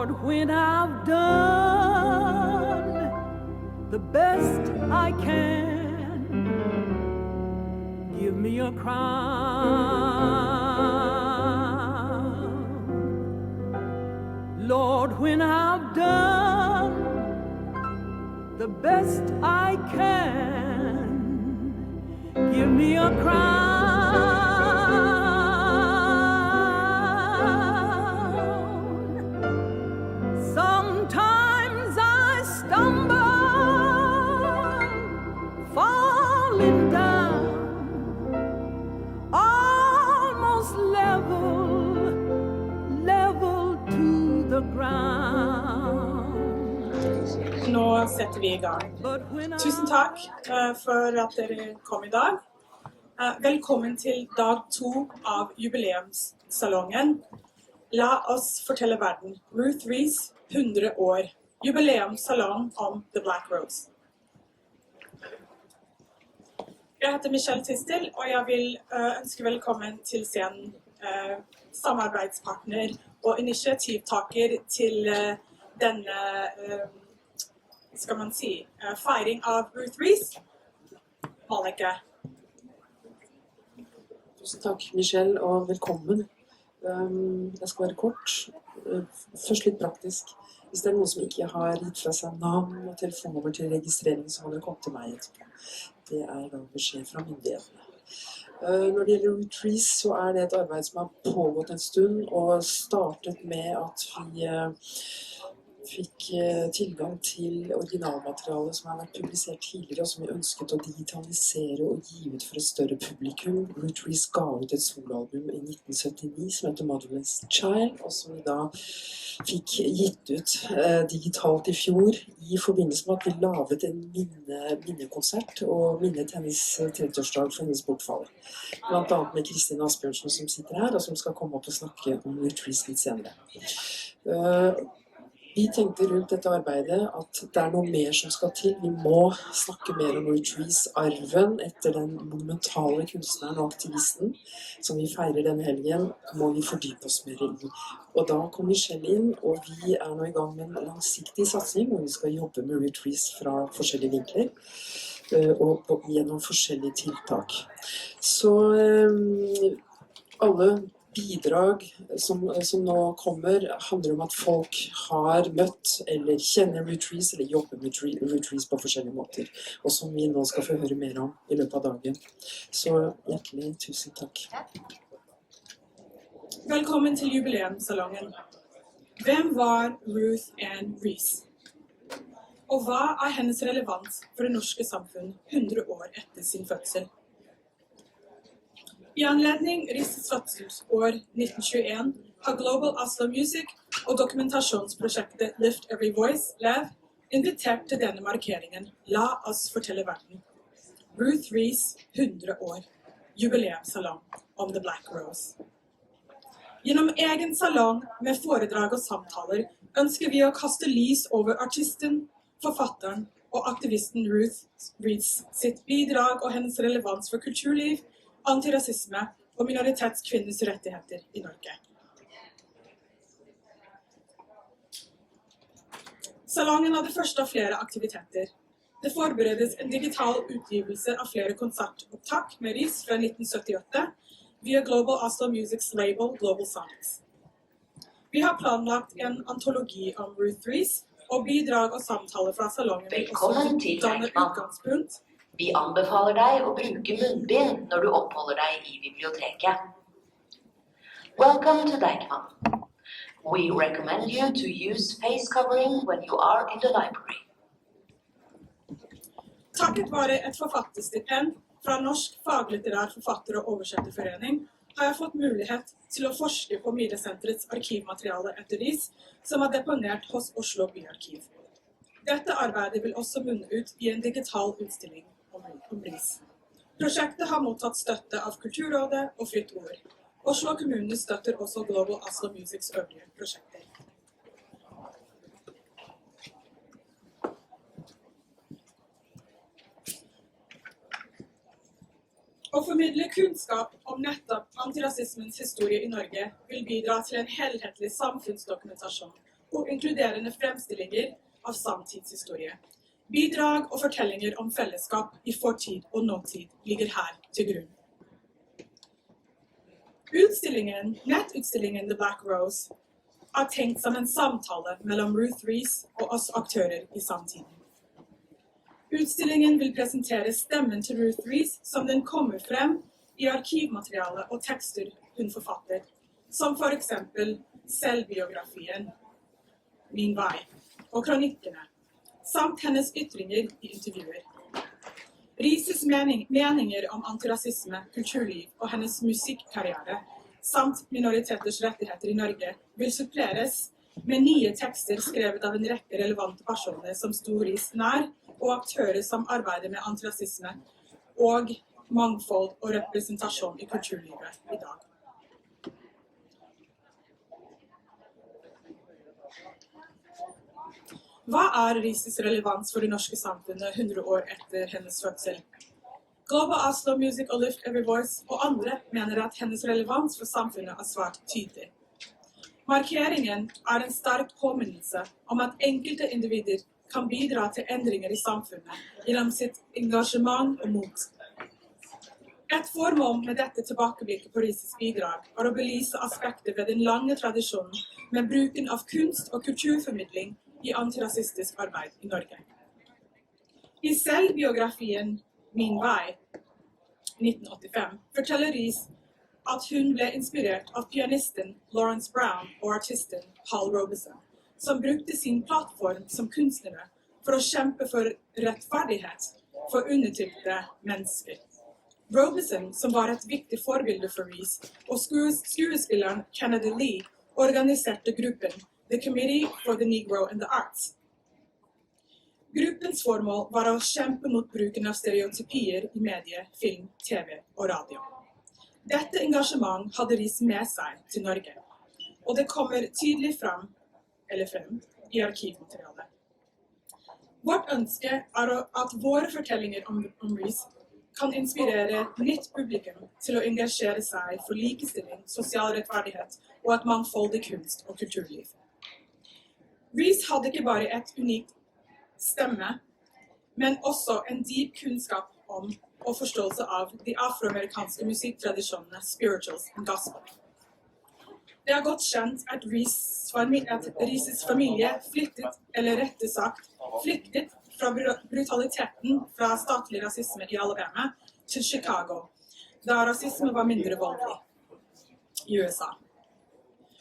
Lord, when I've done the best I can, give me a crown. Lord, when I've done the best I can, give me a crown. Sometimes I stumble, falling down, almost level to the ground. Nå setter vi I gang. Tusen takk for at dere kom I dag. Velkommen til dag 2 av Jubileumssalongen. La oss fortelle verden. Ruth Reese, 100 år. Jubileumssalong om The Black Rose. Jeg heter Michelle Tistel, og jeg vil ønske velkommen til scenen samarbeidspartner og initiativtaker til denne skal man si, feiring av Ruth Reese. Malike. Tusen takk, Michelle, og velkommen. Jeg skal være kort. Først litt praktisk. Hvis det noen som ikke har gitt fra seg navn og telefonnummer til registrering, så må dere komme til meg etterpå. Det da beskjed fra myndighetene. Når det gjelder Ruth Reese, så det et arbeid som har pågått en stund, og startet med at vi fikk tilgang til originalmateriale som har vært publisert tidligere, og som vi ønsket å digitalisere og gi ut for et større publikum. Ruth Reese ga ut et soloalbum I 1979 som heter Motherless Child, og som vi da fikk gitt ut digitalt I fjor I forbindelse med at vi laget en minnekonsert og minnet hennes 30-årsdag for hennes bortfall. Blant annet med Kristin Asbjørnsen som sitter her, og som skal komme opp og snakke om Ruth Reese litt senere. Vi tenkte rundt dette arbeidet at det noe mer som skal til. Vi må snakke mer om Ruth Reese, arven etter den monumentale kunstneren og aktivisten som vi feirer denne helgen, må vi fordype oss mer I. Og da kom Michelle inn, og vi nå I gang med en langsiktig satsing, hvor vi skal jobbe med Ruth Reese fra forskjellige vinkler og gjennom forskjellige tiltak. Så alle bidrag som nå kommer handler om at folk har møtt eller kjenner Ruth Reese eller jobber med Ruth Reese på forskjellige måter, og som vi nå skal få høre mer om I løpet av dagen. Så hjertelig tusen takk. Velkommen til Jubileumssalongen. Hvem var Ruth Ann Reese? Og hva hennes relevans for det norske samfunnet 100 år etter sin fødsel? I anledning Reeses fødselsår 1921 har Global Oslo Music og dokumentasjonsprosjektet Lift Every Voice-LEV invitert til denne markeringen. La oss fortelle verden. Ruth Reese, 100 år. Jubileumssalong om The Black Rose. Gjennom egen salong med foredrag og samtaler ønsker vi å kaste lys over artisten, forfatteren og aktivisten Ruth Reese sitt bidrag og hennes relevans for kulturliv, antirasisme og minoritetskvinners rettigheter I Norge. Salongen det første av flere aktiviteter. Det forberedes en digital utgivelse av flere konsertopptak med Reese fra 1978 via Global Oslo Music's label Global Songs. Vi har planlagt en antologi om Ruth Reese, og bidrag og samtaler fra salongen vil også danne utgangspunkt. Vi anbefaler deg å bruke munnbind når du oppholder deg I biblioteket. Welcome to Deichman. We recommend you to use face covering when you are in the library. Takket være et forfatterstipend fra Norsk faglitterær forfatter- og oversetterforening har jeg fått mulighet til å forske på Middesenterets arkivmateriale etter Reese, som deponert hos Oslo byarkiv. Dette arbeidet vil også munne ut I en digital utstilling om Reese. Prosjektet har mottatt støtte av Kulturrådet og Fritt ord. Oslo Kommune støtter også Global Oslo Music's øvrige prosjekter. Å formidle kunnskap om nettopp antirasismens historie I Norge vil bidra til en helhetlig samfunnsdokumentasjon og inkluderende fremstillinger av samtidshistorie. Bidrag og fortellinger om fellesskap i fortid og nåtid ligger her til grunn. Nettutstillingen The Black Rose er tenkt som en samtale mellom Ruth Reese og oss aktører i samtiden. Utstillingen vil presentere stemmen til Ruth Reese som den kommer frem i arkivmateriale og tekster hun forfatter, som for eksempel selvbiografien Min vei og kronikkene, samt hennes ytringer i intervjuer. Reeses meninger om antirasisme, kulturliv og hennes musikkarriere, samt minoriteters rettigheter i Norge, vil suppleres med nye tekster skrevet av en rekke relevante personer som sto Reese nær, og aktører som arbeider med antirasisme og mangfold og representasjon i kulturlivet i dag. Hva er Reeses relevans for det norske samfunnet 100 år etter hennes fødsel? Global Oslo Music og Lift Every Voice og andre mener at hennes relevans for samfunnet er svært tydelig. Markeringen er en sterk påminnelse om at enkelte individer kan bidra til endringer i samfunnet gjennom sitt engasjement og mot. Et formål med dette tilbakeblikket på Reeses bidrag er å belyse aspekter ved den lange tradisjonen med bruken av kunst og kulturformidling i antirasistisk arbeid i Norge. I selvbiografien Min vei, 1985, forteller Reese at hun ble inspirert av pianisten Lawrence Brown og artisten Paul Robeson, som brukte sin plattform som kunstnere for å kjempe for rettferdighet for undertrykte mennesker. Robeson, som var et viktig forbilde for Reese, og skuespilleren Kennedy Lee organiserte gruppen The Committee for the Negro and the Arts. Gruppens formål var å kjempe mot bruken av stereotypier i medie, film, TV og radio. Dette engasjement hadde Reese med seg til Norge, og det kommer tydelig frem i arkivmaterialet. Vårt ønske er at våre fortellinger om Reese kan inspirere nytt publikum til å engasjere seg for likestilling, sosial rettferdighet og et mangfoldig kunst- og kulturliv. Reese hadde ikke bare et unikt stemme, men også en dyp kunnskap om og forståelse av de afroamerikanske musikktradisjonene, spirituals og gospel. Det er godt kjent at Reeses familie flyttet, eller rettere sagt, flyktet fra brutaliteten fra statlig rasisme i Alabama til Chicago, da rasisme var mindre voldelig i USA.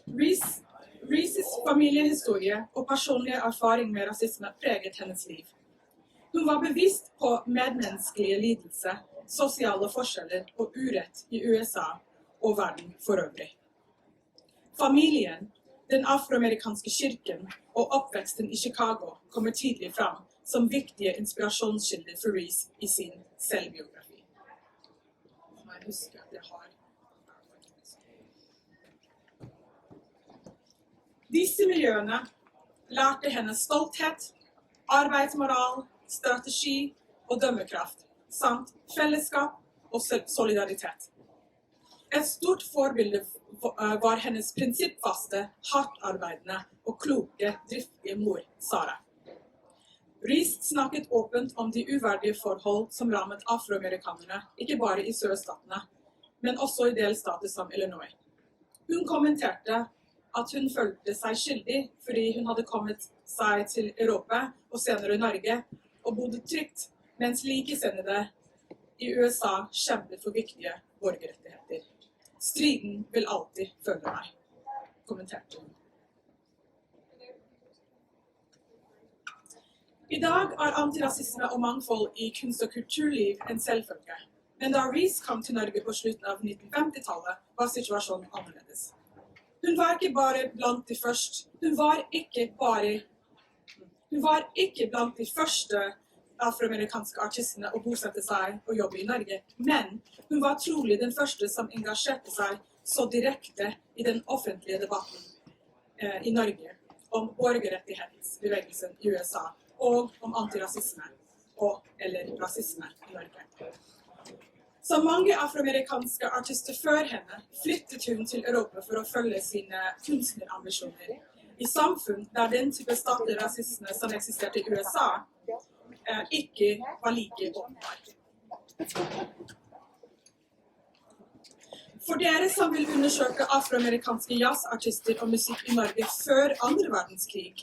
Reeses familiehistorie og personlige erfaring med rasisme preget hennes liv. Hun var bevisst på medmenneskelige lidelse, sosiale forskjeller og urett i USA og verden for øvrig. Familien, den afroamerikanske kirken og oppveksten i Chicago kommer tydelig frem som viktige inspirasjonskilder for Reese i sin selvbiografi. Jeg husker at jeg har. Disse miljøene lærte henne stolthet, arbeidsmoral, strategi og dømmekraft, samt fellesskap og solidaritet. Et stort forbilde var hennes prinsippfaste, hardtarbeidende og kloke, driftige mor, Sara. Reese snakket åpent om de uverdige forhold som rammet afroamerikanere, ikke bare i sørstatene, men også i delstater som Illinois. Hun kommenterte at hun følte seg skyldig fordi hun hadde kommet seg til Europa og senere Norge og bodde trygt, mens likesinnede i USA kjempet for viktige borgerrettigheter. Striden vil alltid følge meg, kommenterte hun. I dag er antirasisme og mangfold i kunst- og kulturliv en selvfølge, men da Reese kom til Norge på slutten av 1950-tallet, var situasjonen annerledes. Hun var ikke blant de første afroamerikanske artistene å bosette seg og jobbe i Norge, men hun var trolig den første som engasjerte seg så direkte i den offentlige debatten i Norge om borgerrettighetsbevegelsen i USA og om antirasisme eller rasisme i Norge. Som mange afroamerikanske artister før henne flyttet hun til Europa for å følge sine kunstnerambisjoner, i samfunn der den type statlig rasisme som eksisterte i USA, ikke var like åpenbar. For dere som vil undersøke afroamerikanske jazzartister og musikk i Norge før andre verdenskrig,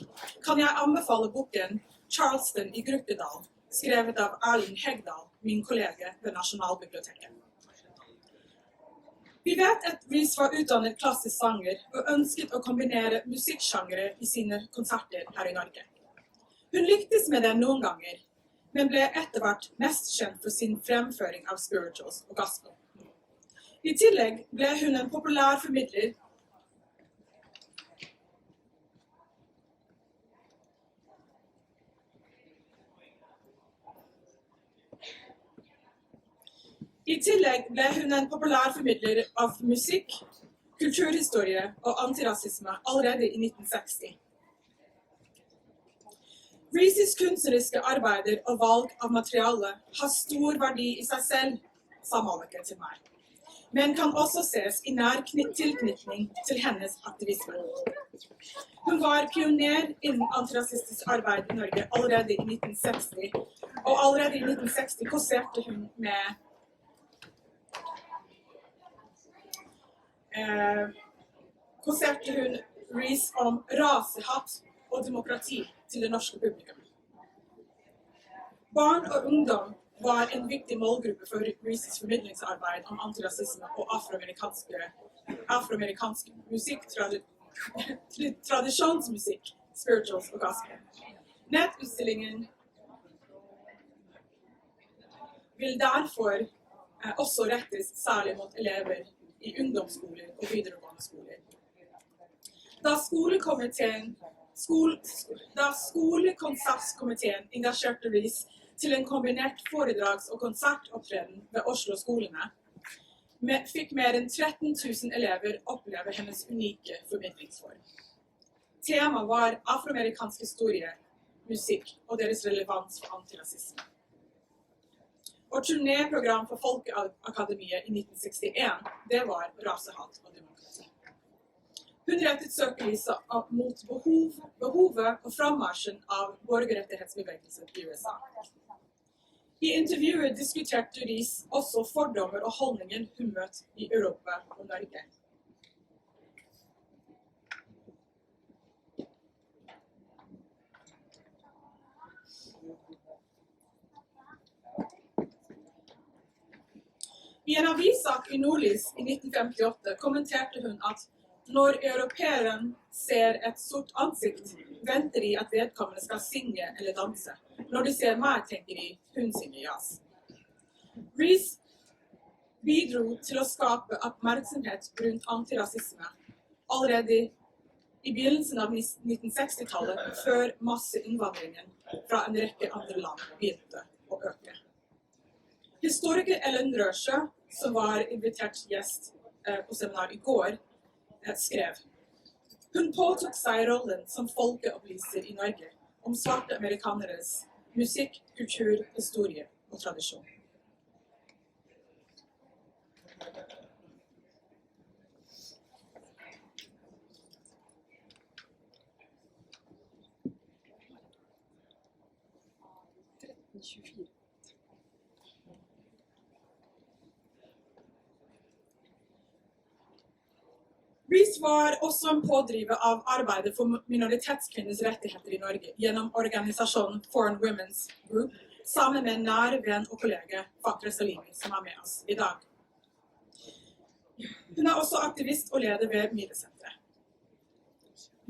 kan jeg anbefale boken Charleston i Gruppedal, skrevet av Erling Hegdal, min kollega ved Nasjonalbiblioteket. Vi vet at Reese var utdannet klassisk sanger og ønsket å kombinere musikksjangere i sine konserter her i Norge. Hun lyktes med det noen ganger, men ble etter hvert mest kjent for sin fremføring av spirituals og gospel. I tillegg ble hun en populær formidler av musikk, kulturhistorie og antirasisme allerede i 1960. Reeses kunstneriske arbeider og valg av materiale har stor verdi i seg selv, sa Maleke til meg, men kan også ses i nær tilknytning til hennes aktivisme. Hun var pioner innen antirasistisk arbeid i Norge allerede i 1960, og allerede i 1960 konserte hun Reese om rasehatt og demokrati til det norske publikum. Barn og ungdom var en viktig målgruppe for Reeses formidlingsarbeid om antirasisme og afroamerikansk musikk, tradisjonsmusikk, spirituals og gospel. Nettutstillingen vil derfor også rettes særlig mot elever i ungdomsskoler og videregående skoler. Da skolekonsertkomiteen engasjerte Reese til en kombinert foredrags- og konsertopptreden ved Oslo-skolene, fikk mer enn 13 000 elever oppleve hennes unike formidlingsform. Temaet var afroamerikansk historie, musikk og deres relevans for antirasisme. Og turnéprogram for Folkeakademiet i 1961, det var rasehatt og demokrati. Hun rettet søkelyset mot behovet og frammarsjen av borgerrettighetsbevegelsen i USA. I intervjuet diskuterte Reese også fordommer og holdninger hun møtte i Europa og Norge. I en avissak i Nordlys i 1958 kommenterte hun at når europeeren ser et sort ansikt, venter de at vedkommende skal synge eller danse. Når de ser meg, tenker de, hun synger jazz. Reese bidro til å skape oppmerksomhet rundt antirasisme allerede i begynnelsen av 1960-tallet, før masseinnvandringen fra en rekke andre land begynte å øke. Historiker Ellen Røsjø, som var invitert gjest på seminar i går, skrev: Hun påtok seg rollen som folkeopplyser i Norge om svarte amerikaneres musikk, kultur, historie og tradisjon. Reese var også en pådriver av arbeidet for minoritetskvinners rettigheter i Norge gjennom organisasjonen Foreign Women's Group, sammen med en nær venn og kollega, Fatra Salimi, som er med oss i dag. Hun er også aktivist og leder ved Midesenteret.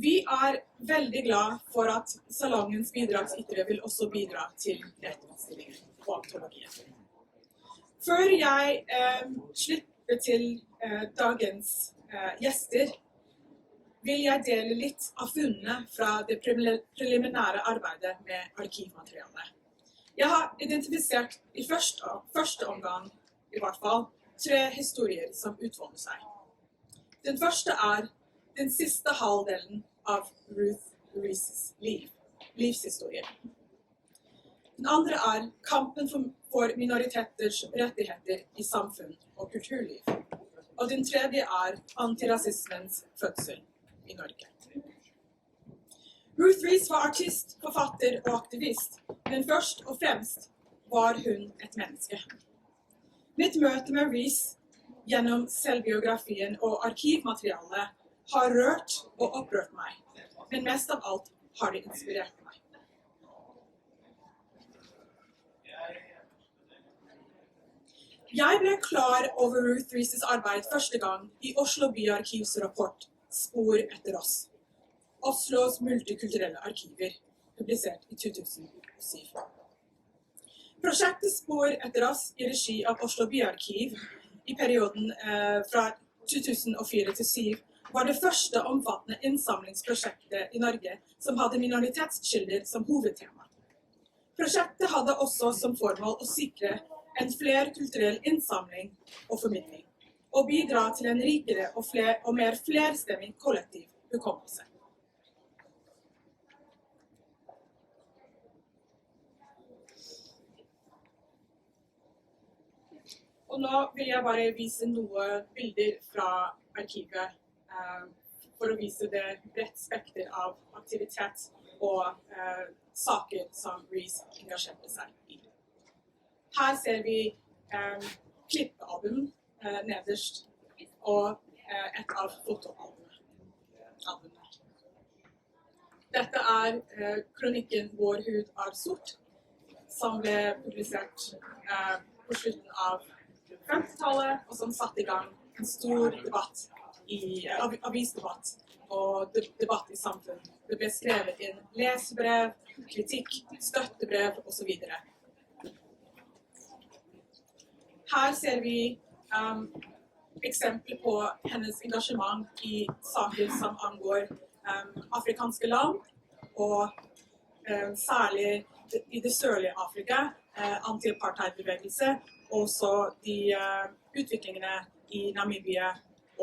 Vi er veldig glad for at salongens bidragsytere vil også bidra til nettutstillingen og antologien. Før jeg slipper til dagens gjester, vil jeg dele litt av funnene fra det preliminære arbeidet med arkivmaterialet. Jeg har identifisert i første omgang, i hvert fall, 3 historier som utfolder seg. Den første er den siste halvdelen av Ruth Reeses livshistorie. Den andre er kampen for minoriteters rettigheter i samfunn og kulturliv. Og den tredje er antirasismens fødsel i Norge. Ruth Reese var artist, forfatter og aktivist, men først og fremst var hun et menneske. Mitt møte med Reese gjennom selvbiografien og arkivmaterialet har rørt og opprørt meg, men mest av alt har det inspirert meg. Jeg ble klar over Ruth Reeses arbeid første gang i Oslo byarkivs rapport Spor etter oss, Oslos multikulturelle arkiver, publisert i 2007. Prosjektet Spor etter oss i regi av Oslo byarkiv i perioden fra 2004 til 2007 var det første omfattende innsamlingsprosjektet i Norge som hadde minoritetskilder som hovedtema. Prosjektet hadde også som formål å sikre en flerkulturell innsamling og formidling, og bidra til en rikere og mer flerstemmig kollektiv hukommelse. Og nå vil jeg bare vise noen bilder fra arkivet for å vise det bredt spekter av aktivitet og saker som Reese engasjerte seg i. Her ser vi klippealbum nederst og et av fotoalbumene. Dette er kronikken Vår hud er sort, som ble publisert på slutten av 50-tallet, og som satte i gang en stor debatt, avisdebatt og debatt i samfunnet. Det ble skrevet inn lesebrev, kritikk, støttebrev og så videre. Her ser vi eksempler på hennes engasjement i saker som angår afrikanske land, og særlig i det sørlige Afrika, anti-apartheid-bevegelse, og så de utviklingene i Namibia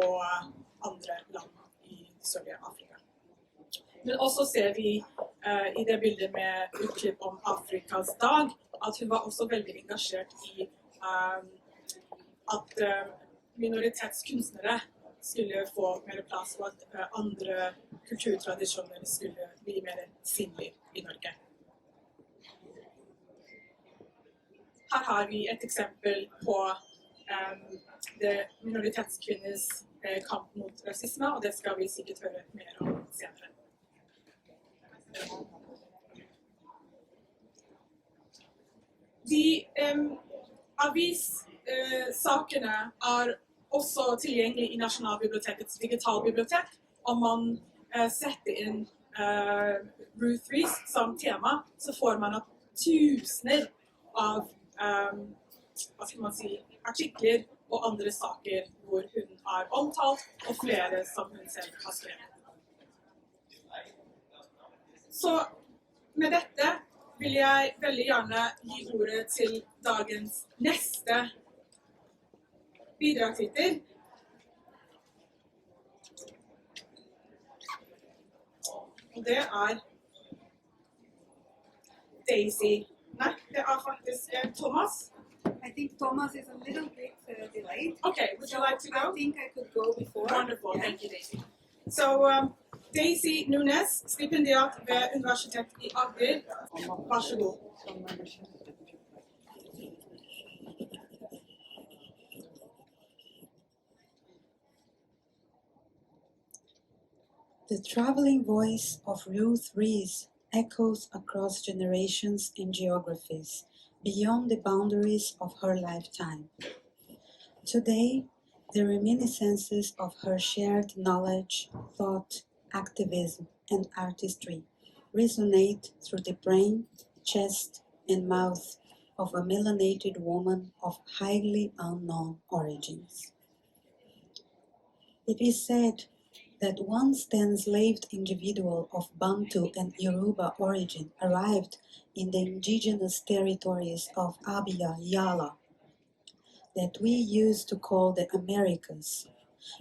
og andre land i det sørlige Afrika. Men også ser vi i det bildet med utklipp om Afrikas dag, at hun var også veldig engasjert i at minoritetskunstnere skulle få mer plass, og at andre kulturtradisjoner skulle bli mer synlige i Norge. Her har vi et eksempel på det minoritetskvinnes kamp mot rasisme, og det skal vi sikkert høre mer om senere. De avissakene er også tilgjengelig i Nasjonalbibliotekets digitalbibliotek. Om man setter inn Ruth Reese som tema, så får man opp tusener av artikler og andre saker hvor hun er omtalt, og flere som hun selv har skrevet. Så med dette vil jeg veldig gjerne gi ordet til dagens neste bidragsyter. Og det er Daisy. Nei, det er faktisk Thomas. I think Thomas is a little bit delayed. Okay, would you like to go? I think I could go before. Wonderful, Yeah. thank you, Daisy. So, Daisy Nunes, stipendiat ved Universitetet i Agder. Vær så god. The traveling voice of Ruth Reese echoes across generations and geographies, beyond the boundaries of her lifetime. Today, the reminiscences of her shared knowledge, thought, activism, and artistry resonate through the brain, chest, and mouth of a melanated woman of highly unknown origins. It is said that once the enslaved individual of Bantu and Yoruba origin arrived in the indigenous territories of Abia Yala, that we used to call the Americas.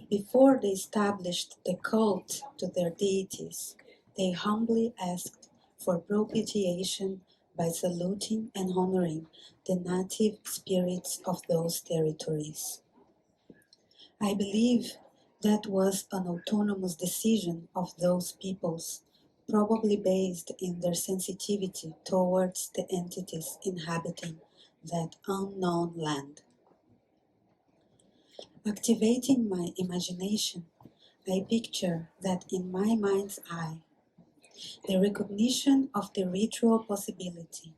Before they established the cult to their deities, they humbly asked for propitiation by saluting and honoring the native spirits of those territories. I believe that was an autonomous decision of those peoples probably based in their sensitivity towards the entities inhabiting that unknown land. Activating my imagination, I picture that in my mind's eye, the recognition of the ritual possibility,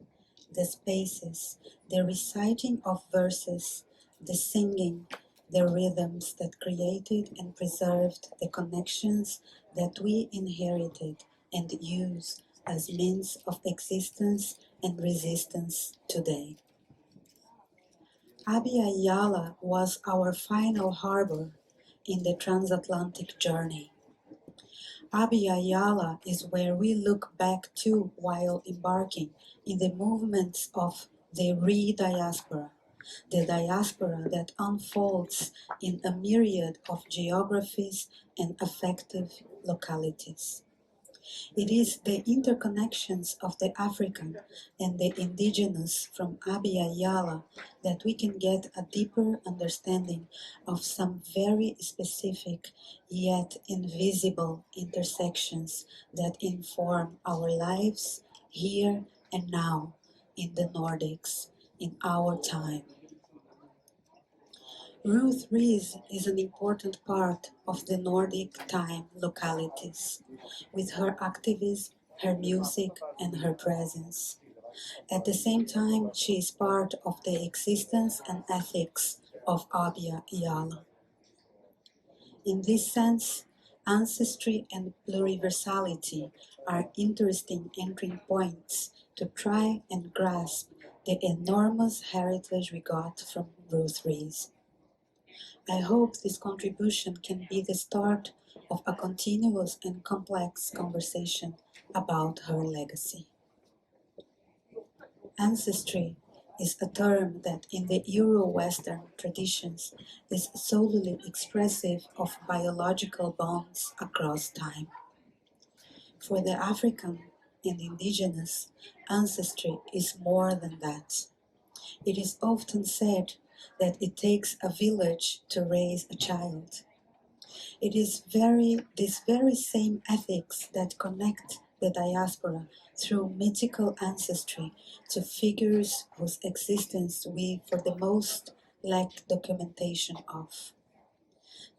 the spaces, the reciting of verses, the singing, the rhythms that created and preserved the connections that we inherited and use as means of existence and resistance today. Abya Yala was our final harbor in the transatlantic journey. Abya Yala is where we look back to while embarking in the movements of the re-diaspora, the diaspora that unfolds in a myriad of geographies and affective localities. It is the interconnections of the African and the indigenous from Abya Yala that we can get a deeper understanding of some very specific yet invisible intersections that inform our lives here and now in the Nordics, in our time. Ruth Reese is an important part of the Nordic time localities, with her activism, her music, and her presence. At the same time, she is part of the existence and ethics of Abya Yala. In this sense, ancestry and pluriversality are interesting entry points to try and grasp the enormous heritage we got from Ruth Reese. I hope this contribution can be the start of a continuous and complex conversation about her legacy. Ancestry is a term that in the Euro-Western traditions is solely expressive of biological bonds across time. For the African and indigenous, ancestry is more than that. It is often said that it takes a village to raise a child. It is this very same ethics that connect the diaspora through mythical ancestry to figures whose existence we, for the most, lack documentation of.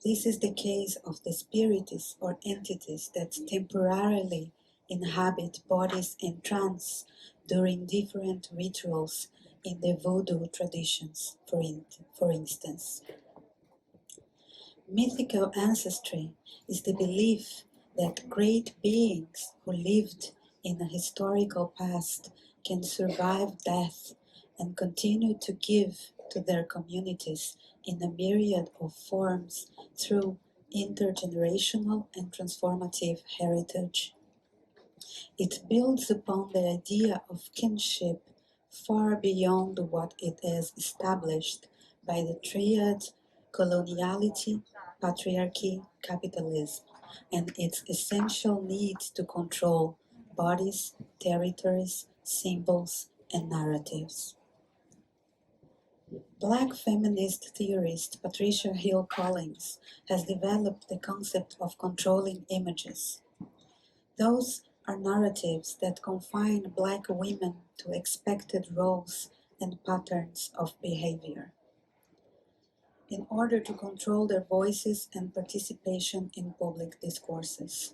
This is the case of the spirites or entities that temporarily inhabit bodies in trance during different rituals in the voodoo traditions, for instance. Mythical ancestry is the belief that great beings who lived in a historical past can survive death and continue to give to their communities in a myriad of forms through intergenerational and transformative heritage. It builds upon the idea of kinship far beyond what it is established by the triad coloniality, patriarchy, capitalism, and its essential need to control bodies, territories, symbols, and narratives. Black feminist theorist Patricia Hill Collins has developed the concept of controlling images. Those are narratives that confine Black women to expected roles and patterns of behavior, in order to control their voices and participation in public discourses.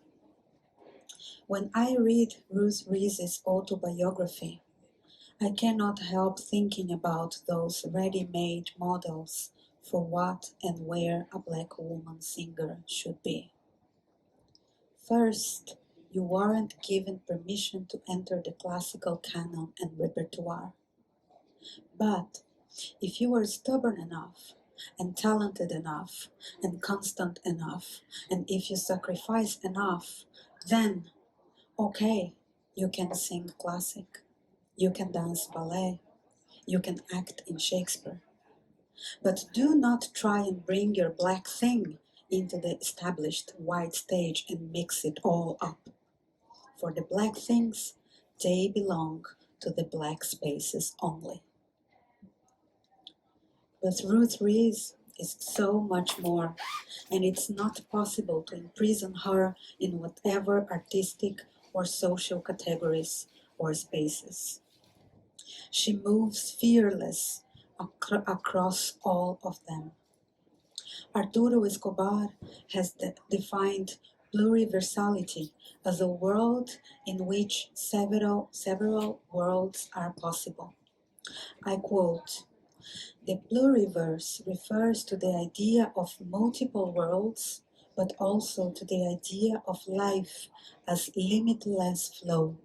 When I read Ruth Reese's autobiography, I cannot help thinking about those ready-made models for what and where a Black woman singer should be. First, you weren't given permission to enter the classical canon and repertoire. But if you were stubborn enough, and talented enough, and constant enough, and if you sacrifice enough, then, okay, you can sing classic, you can dance ballet, you can act in Shakespeare. But do not try and bring your Black thing into the established white stage and mix it all up. For the Black things, they belong to the Black spaces only. But Ruth Reese is so much more, and it's not possible to imprison her in whatever artistic or social categories or spaces. She moves fearless across all of them. Arturo Escobar has defined pluriversality as a world in which several worlds are possible. I quote, "The pluriverse refers to the idea of multiple worlds, but also to the idea of life as limitless flow.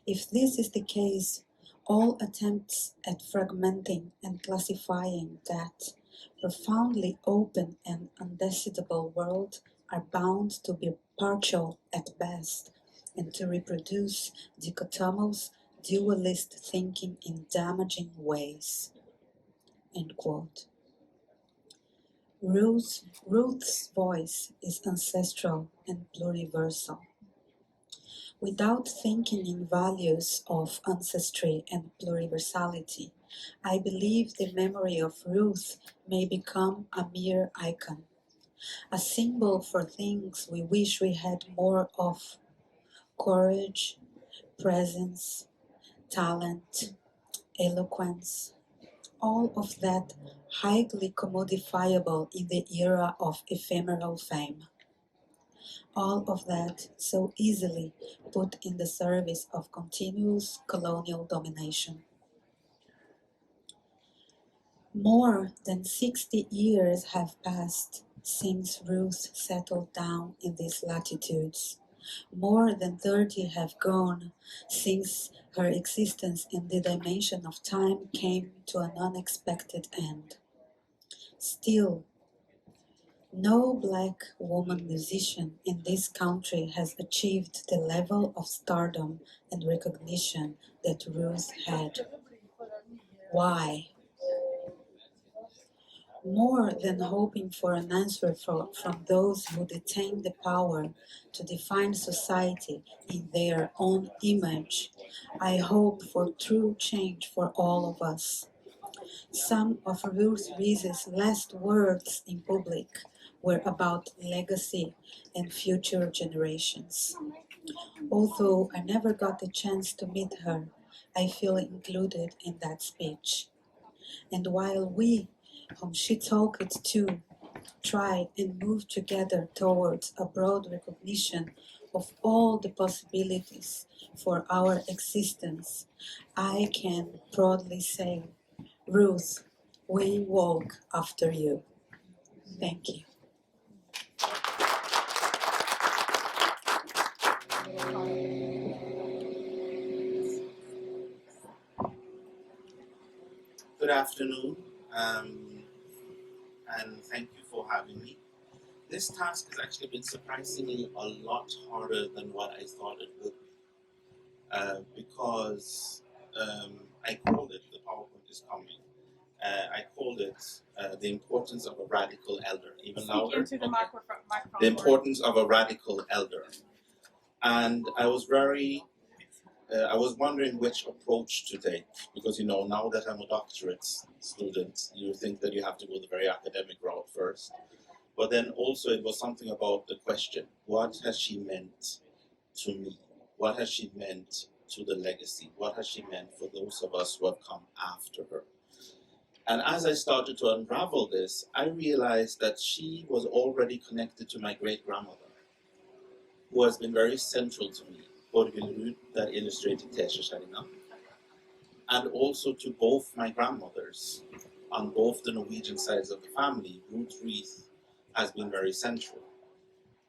If this is the case, all attempts at fragmenting and classifying that profoundly open and undecidable world are bound to be partial at best and to reproduce dichotomous, dualist thinking in damaging ways." End quote. Ruth's voice is ancestral and pluriversal. Without thinking in values of ancestry and pluriversality, I believe the memory of Ruth may become a mere icon, a symbol for things we wish we had more of: courage, presence, talent, eloquence, all of that highly commodifiable in the era of ephemeral fame. All of that so easily put in the service of continuous colonial domination. More than 60 years have passed since Ruth settled down in these latitudes. More than 30 have gone since her existence in the dimension of time came to an unexpected end. Still, no black woman musician in this country has achieved the level of stardom and recognition that Ruth had. Why? More than hoping for an answer from those who detain the power to define society in their own image, I hope for true change for all of us. Some of Ruth Reese's last words in public were about legacy and future generations. Although I never got the chance to meet her, I feel included in that speech. And while we, whom she talked to, try and move together towards a broad recognition of all the possibilities for our existence, I can proudly say, Ruth, we walk after you. Thank you. Good afternoon, and thank you for having me. This task has actually been surprisingly a lot harder than what I thought it would be, because I called it, the PowerPoint is coming, I called it the importance of a radical elder, even louder. Into the microphone. The importance of a radical elder. And I was I was wondering which approach to take, because now that I'm a doctorate student, you think that you have to go the very academic route first. But then also it was something about the question, what has she meant to me? What has she meant to the legacy? What has she meant for those of us who have come after her? And as I started to unravel this, I realized that she was already connected to my great-grandmother, who has been very central to me. Ruth, that illustrated Tesjeskjæringa, and also to both my grandmothers on both the Norwegian sides of the family. Ruth Reese has been very central,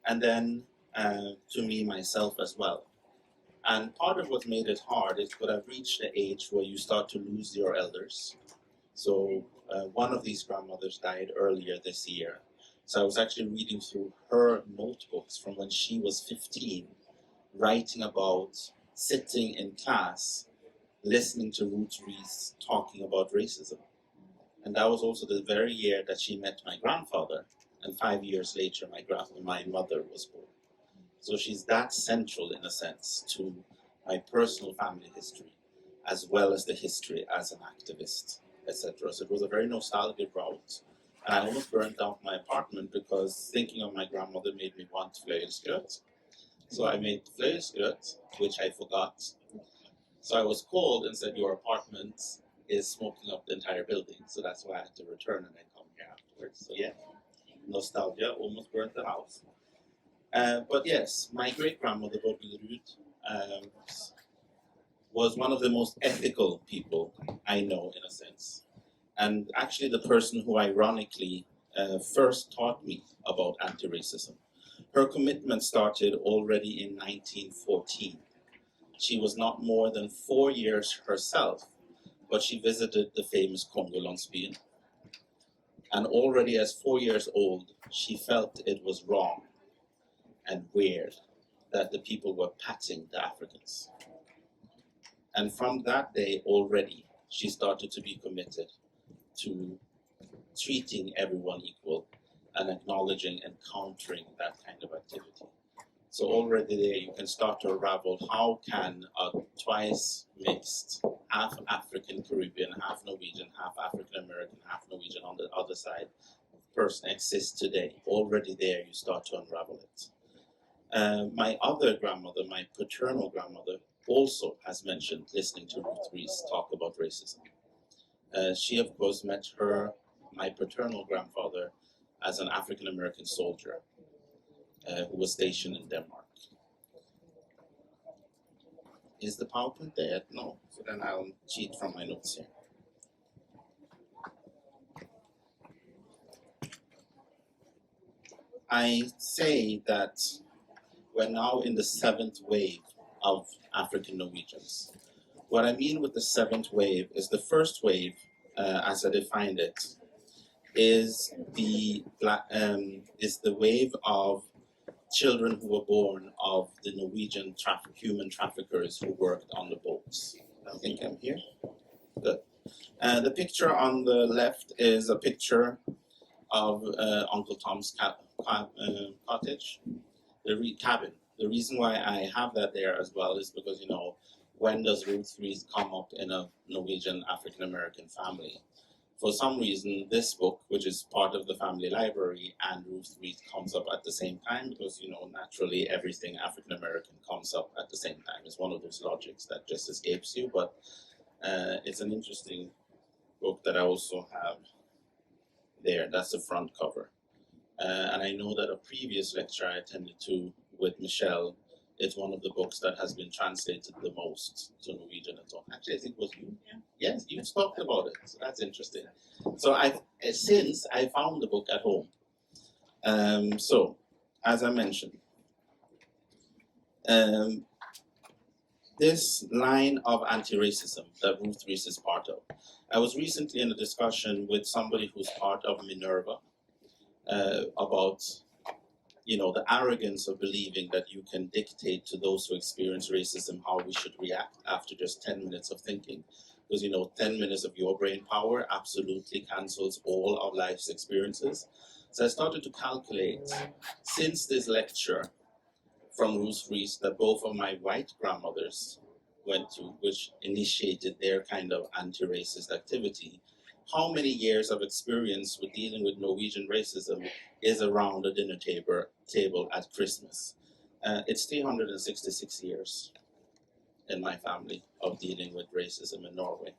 and then to me myself as well. And part of what made it hard is that I've reached the age where you start to lose your elders. So one of these grandmothers died earlier this year. So I was actually reading through her notebooks from when she was 15, writing about sitting in class, listening to Ruth Reese talking about racism. And that was also the very year that she met my grandfather, and 5 years later my mother was born. So she's that central, in a sense, to my personal family history, as well as the history as an activist, etc. So it was a very nostalgic route. And I almost burned down my apartment because thinking of my grandmother made me want fløyelsgrøt. So I made fløyelsgrøt, which I forgot. So I was called and said, your apartment is smoking up the entire building. So that's why I had to return and then come here afterwards. So yeah, nostalgia, almost burnt the house. But yes, my great-grandmother, Ruth, was one of the most ethical people I know, in a sense. And actually the person who ironically first taught me about anti-racism. Her commitment started already in 1914. She was not more than 4 years herself, but she visited the famous Kongo-landsbyen. And already as 4 years old, she felt it was wrong and weird that the people were patting the Africans. And from that day already, she started to be committed to treating everyone equal and acknowledging and countering that kind of activity. So already there you can start to unravel how can a twice mixed, half African Caribbean, half Norwegian, half African American, half Norwegian on the other side person exist today. Already there you start to unravel it. My other grandmother, my paternal grandmother, also has mentioned listening to Ruth Reese talk about racism. She of course met my paternal grandfather as an African American soldier who was stationed in Denmark. Is the PowerPoint there? No. So then I'll cheat from my notes here. I say that we're now in the 7th wave of African Norwegians. What I mean with the 7th wave is the first wave, as I defined it, is the wave of children who were born of the Norwegian human traffickers who worked on the boats. I think I'm here. Good. The picture on the left is a picture of Uncle Tom's cottage, the cabin. The reason why I have that there as well is because, you know, when does Ruth Reese come up in a Norwegian African-American family? For some reason, this book, which is part of the family library, and Ruth Reese comes up at the same time because, you know, naturally everything African-American comes up at the same time. It's one of those logics that just escapes you, but it's an interesting book that I also have there. That's the front cover. And I know that a previous lecture I attended to with Michelle, it's one of the books that has been translated the most to Norwegian and so on. Actually, I think it was you. Yeah. Yes, you talked about it. So that's interesting. So since I found the book at home. So, as I mentioned, this line of anti-racism that Ruth Reese is part of. I was recently in a discussion with somebody who's part of Minerva about, you know, the arrogance of believing that you can dictate to those who experience racism how we should react after just 10 minutes of thinking. Because, you know, 10 minutes of your brain power absolutely cancels all of life's experiences. So I started to calculate, since this lecture from Ruth Reese that both of my white grandmothers went to, which initiated their kind of anti-racist activity, how many years of experience with dealing with Norwegian racism is around the dinner table at Christmas? It's 366 years in my family of dealing with racism in Norway.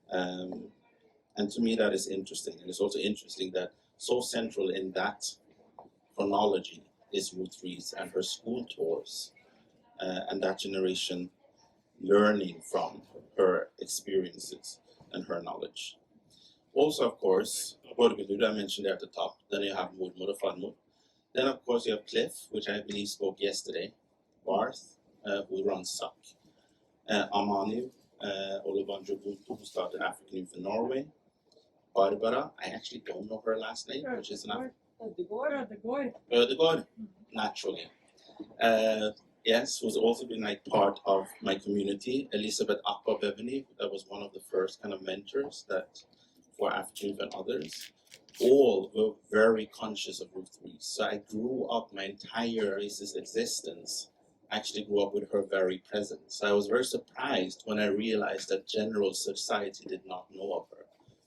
And to me that is interesting. And it's also interesting that so central in that chronology is Ruth Reese and her school tours and that generation learning from her experiences and her knowledge. Also, of course, I mentioned there at the top, then you have Mormor og Farmor. Then, of course, you have Cliff, which I believe spoke yesterday, Barth, who runs SUC, Amani, Olubanjo Buntu, who started African Youth in Norway, Barbara, I actually don't know her last name, which is enough. Ødegård, naturally. Yes, who's also been like part of my community. Elizabeth Appa Beveny, that was one of the first kind of mentors that for African and others. All were very conscious of Ruth Reese. So I grew up, my entire racist existence actually grew up with her very presence. So I was very surprised when I realized that general society did not know of her.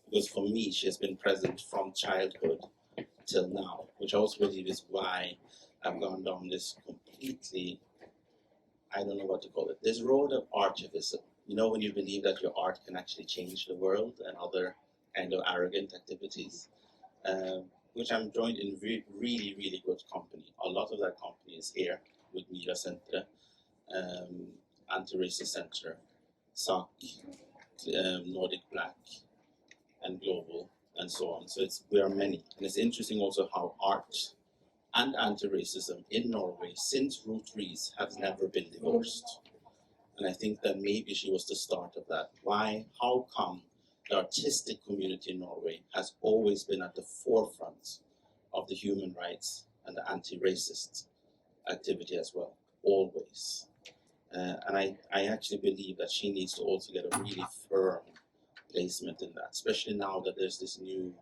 Because for me, she has been present from childhood till now, which I also believe is why I've gone down this completely I don't know what to call it, this road of artivism. You know, when you believe that your art can actually change the world and other kind of arrogant activities, which I'm joined in really, really good company. A lot of that company is here with Mira Center, Anti-Racist Center, SAC, Nordic Black, and Global, and so on. So we are many. And it's interesting also how art and anti-racism in Norway since Ruth Reese has never been divorced. And I think that maybe she was the start of that. Why? How come the artistic community in Norway has always been at the forefront of the human rights and the anti-racist activity as well? Always. And I actually believe that she needs to also get a really firm placement in that, especially now that there's this new,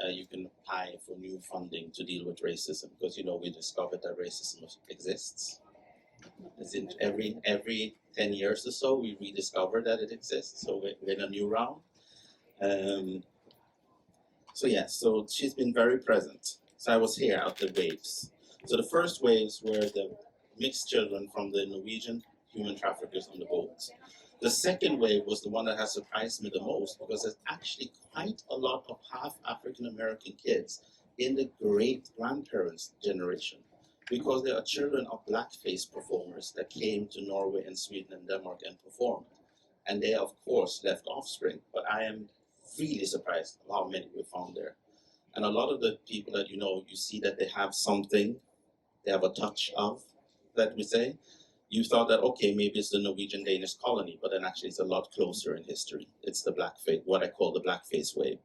you can apply for new funding to deal with racism, because, you know, we discovered that racism exists. It's in every 10 years or so, we rediscover that it exists, so we're in a new round. So yeah, so she's been very present. So I was here at the waves. So the first waves were the mixed children from the Norwegian human traffickers on the boat. The second wave was the one that has surprised me the most, because there's actually quite a lot of half African American kids in the great grandparents generation, because there are children of blackface performers that came to Norway and Sweden and Denmark and performed. And they, of course, left offspring, but I am really surprised how many we found there. And a lot of the people that you know, you see that they have something, they have a touch of, that we say. You thought that, okay, maybe it's the Norwegian Danish colony, but then actually it's a lot closer in history. It's the blackface, what I call the blackface wave.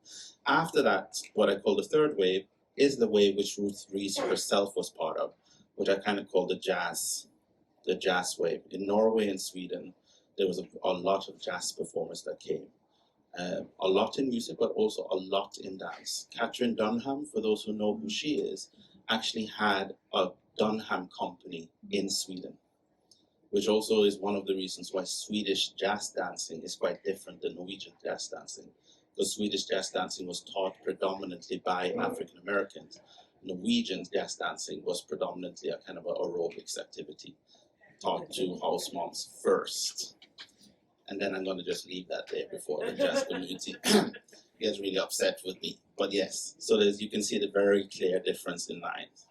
After that, what I call the third wave is the wave which Ruth Reese herself was part of, which I kind of call the jazz wave. In Norway and Sweden, there was a lot of jazz performers that came. A lot in music, but also a lot in dance. Catherine Dunham, for those who know who she is, actually had a Dunham company in Sweden, which also is one of the reasons why Swedish jazz dancing is quite different than Norwegian jazz dancing. Because Swedish jazz dancing was taught predominantly by African Americans. Norwegian jazz dancing was predominantly a kind of an aerobics activity, taught to house moms first. And then I'm going to just leave that there before the jazz community gets really upset with me. But yes, so you can see the very clear difference in lines.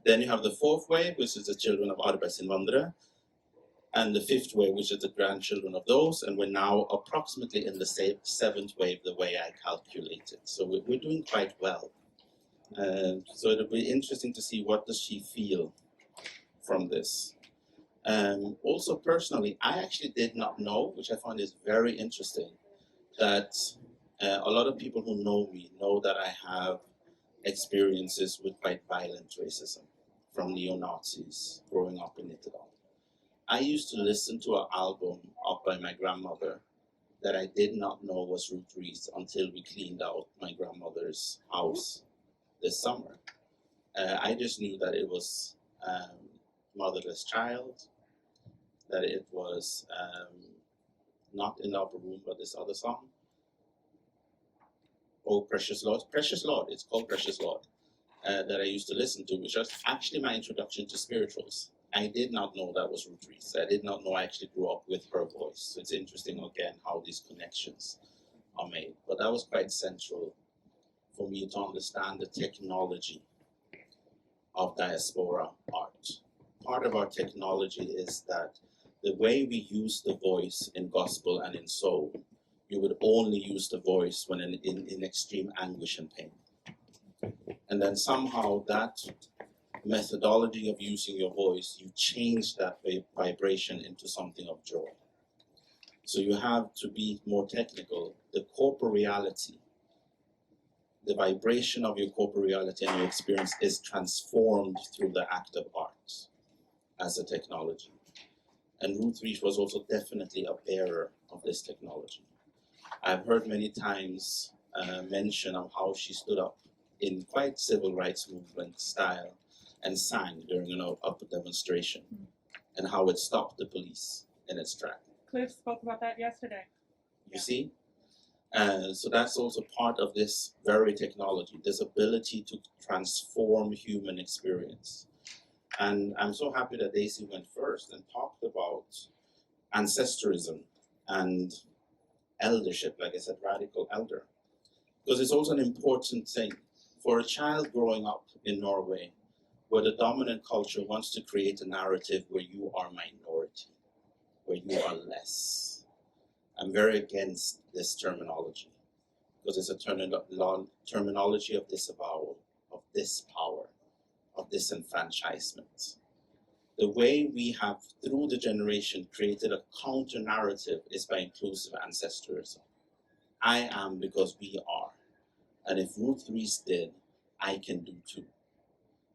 Then you have the fourth wave, which is the children of arbeidsinnvandrere, and the fifth wave, which is the grandchildren of those, and we're now approximately in the seventh wave, the way I calculated. So we're doing quite well. So it'll be interesting to see what does she feel from this. Also personally, I actually did not know, which I find is very interesting, that a lot of people who know me know that I have experiences with quite violent racism from neo-Nazis growing up in Italy. I used to listen to an album up by my grandmother that I did not know was Ruth Reese until we cleaned out my grandmother's house this summer. I just knew that it was Motherless Child, that it was not in the upper room, but this other song. Oh, Precious Lord, it's called Precious Lord, that I used to listen to, which was actually my introduction to spirituals. I did not know that was Ruth Reese. I did not know I actually grew up with her voice. So it's interesting again how these connections are made. But that was quite central for me to understand the technology of diaspora art. Part of our technology is that the way we use the voice in gospel and in soul, you would only use the voice when in extreme anguish and pain. And then somehow that methodology of using your voice, you change that vibration into something of joy. So you have to be more technical. The corporeality, the vibration of your corporeality and your experience is transformed through the act of art as a technology. And Ruth Reese was also definitely a bearer of this technology. I've heard many times mention of how she stood up in quite civil rights movement style and sang during a demonstration, and how it stopped the police in its track. Cliff spoke about that yesterday. You see? So that's also part of this very technology, this ability to transform human experience. And I'm so happy that Daisy went first and talked about ancestrism and eldership, like I said, radical elder. Because it's also an important thing for a child growing up in Norway, where the dominant culture wants to create a narrative where you are minority, where you are less. I'm very against this terminology, because it's a terminology of disavowal, of dispower, of disenfranchisement. The way we have, through the generation, created a counter-narrative is by inclusive ancestrism. I am because we are. And if Ruth Reese did, I can do too.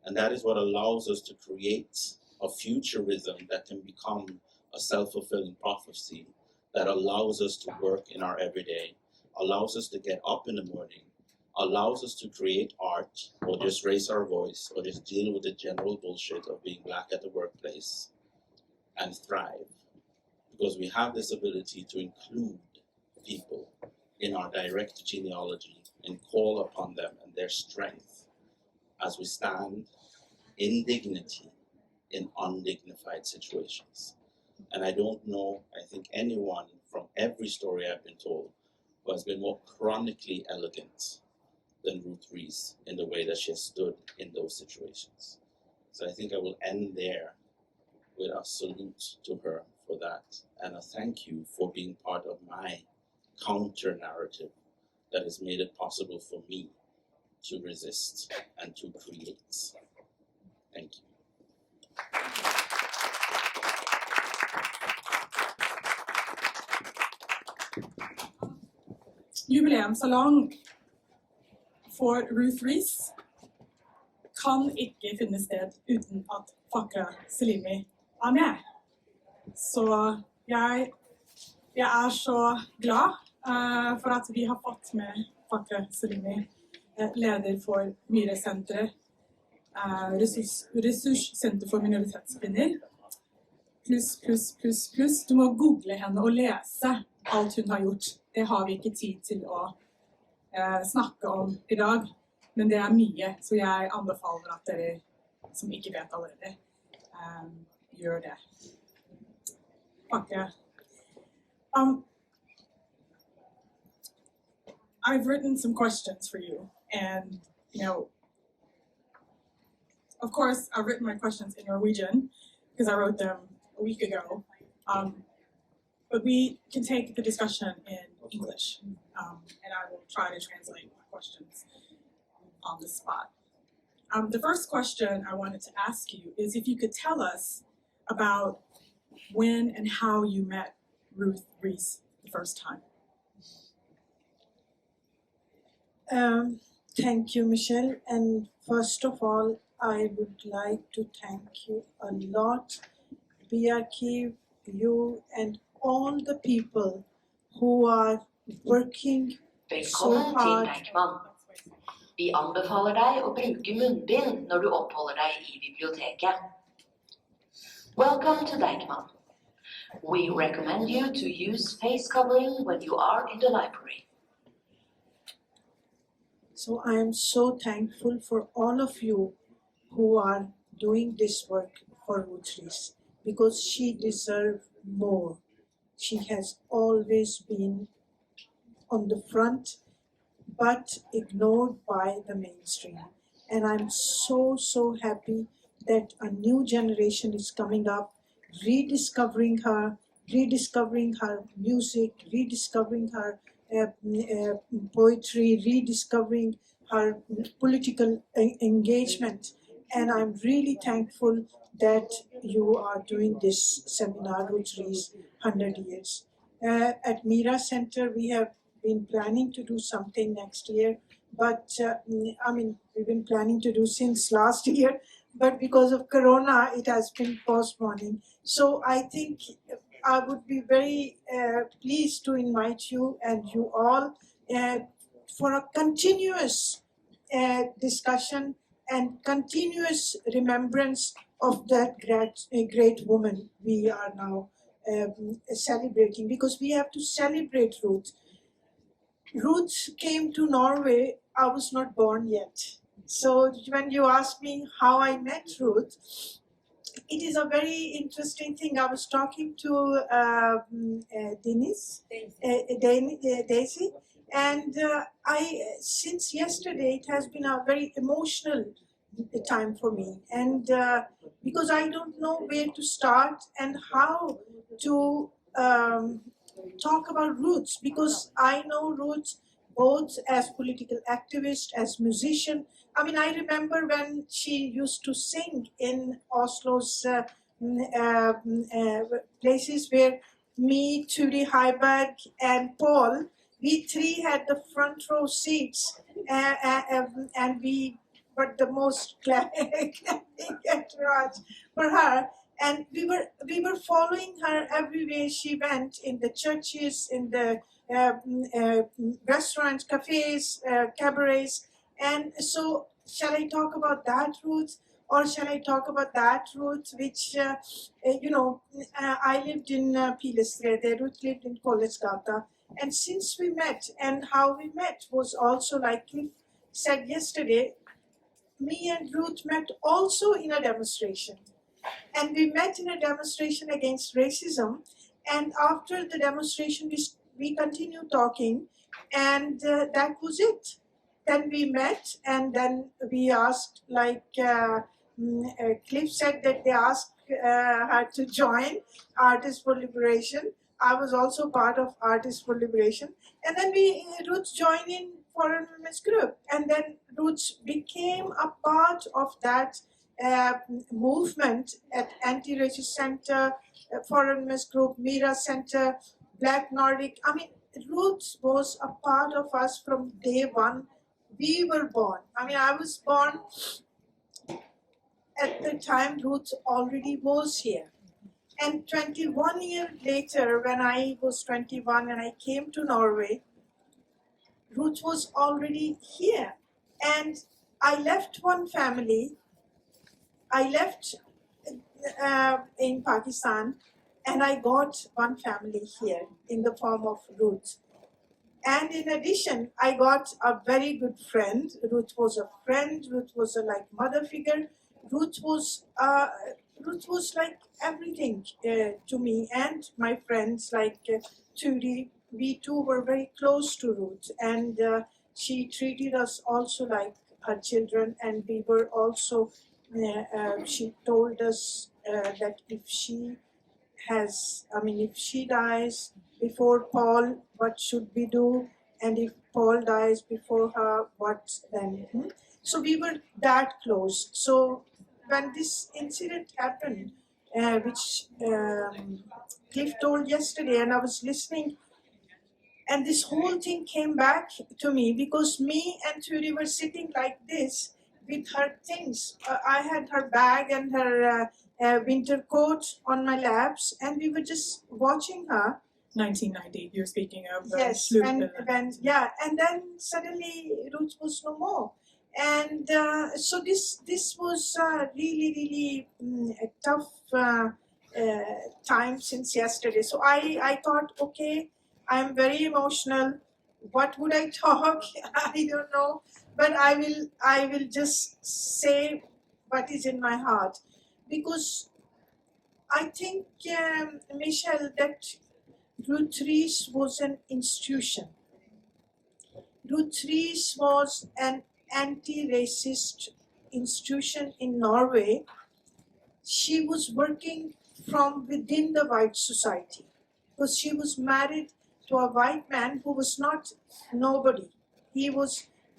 And that is what allows us to create a futurism that can become a self-fulfilling prophecy that allows us to work in our everyday, allows us to get up in the morning, allows us to create art or just raise our voice or just deal with the general bullshit of being black at the workplace and thrive. Because we have this ability to include people in our direct genealogy and call upon them and their strength as we stand in dignity in undignified situations. And I don't know, I think anyone from every story I've been told who has been more chronically elegant than Ruth Reese in the way that she has stood in those situations. So I think I will end there with a salute to her for that and a thank you for being part of my counter-narrative that has made it possible for me to resist and to create. Thank you. Jubileumssalong for Ruth Reese kan ikke finne sted uten at Fakra Selimi er med. Så jeg er så glad for at vi har fått med Fakra Selimi, leder for Myhre-senteret, ressurssenter for minoritetskvinner. Pluss. Du må google henne og lese alt hun har gjort. Det har vi ikke tid til å snakke om i dag, men det er mye, så jeg anbefaler at dere som ikke vet allerede, gjør det. Takk. I've written some questions for you, and of course, I've written my questions in Norwegian because I wrote them a week ago. But we can take the discussion in English, and I will try to translate my questions on the spot. The first question I wanted to ask you is if you could tell us about when and how you met Ruth Reese the first time. Thank you, Michelle. And first of all, I would like to thank you a lot, Bjørvika, you and all the people who are working so Velkommen til hard. Deichman. Vi anbefaler deg å bruke munnbind når du oppholder deg i biblioteket. Welcome to Deichman. We recommend you to use face covering when you are in the library. So I am so thankful for all of you who are doing this work for Ruth Reese, because she deserves more. She has always been on the front, but ignored by the mainstream. And I'm so happy that a new generation is coming up, rediscovering her music, rediscovering her poetry, rediscovering her political engagement. And I'm really thankful that you are doing this seminar, Ruth Reese, 100 years. At Mira Center, we have been planning to do something next year, but we've been planning to do since last year, but because of Corona, it has been postponing. So I think I would be very pleased to invite you and you all for a continuous discussion and continuous remembrance of that great woman we are now celebrating, because we have to celebrate Ruth. Ruth came to Norway, I was not born yet. So when you ask me how I met Ruth, it is a very interesting thing. I was talking to Daisy, and since yesterday it has been a very emotional time for me, and because I don't know where to start and how to talk about Ruth, because I know Ruth both as political activist, as musician. I mean, I remember when she used to sing in Oslo's places where me, Turi Heiberg, and Paul, we three had the front row seats, and we were the most clapping entourage for her. And we were following her everywhere she went, in the churches, in the restaurants, cafes, cabarets. And so, shall I talk about that Ruth, or shall I talk about that Ruth, which, I lived in Pilestræde, Ruth lived in Kollesgata. And since we met, and how we met was also, like Cliff said yesterday, me and Ruth met also in a demonstration. And we met in a demonstration against racism. And after the demonstration, we continued talking, and that was it. Then we met, and then we asked, like Cliff said that they asked her to join Artists for Liberation. I was also part of Artists for Liberation. And then Ruth joined in Foreign Women's Group. And then Ruth became a part of that movement at Anti-Racist Center, Foreign Women's Group, Mira Center, Black Nordic. I mean, Ruth was a part of us from day one. We were born. I mean, I was born at the time Ruth already was here. And 21 years later, when I was 21 and I came to Norway, Ruth was already here. And I left one family. I left in Pakistan, and I got one family here in the form of Ruth. And in addition, I got a very good friend. Ruth was a friend. Ruth was a like mother figure. Ruth was like everything to me and my friends, like Turi. We two were very close to Ruth, and she treated us also like her children. And we were also. She told us that if she dies before Paul, what should we do? And if Paul dies before her, what then? So we were that close. So when this incident happened, which Cliff told yesterday, and I was listening, and this whole thing came back to me, because me and Turi were sitting like this with her things. I had her bag and her winter coat on my laps, and we were just watching her. 1990, you're speaking of. Yes, and then suddenly Ruth was no more. And so this was really a tough time since yesterday. So I thought, okay, I'm very emotional. What would I talk? I don't know, but I will just say what is in my heart, because I think, Michelle, that Ruth Reese was an institution. Ruth Reese was an anti-racist institution in Norway. She was working from within the white society, because she was married to a white man who was not nobody.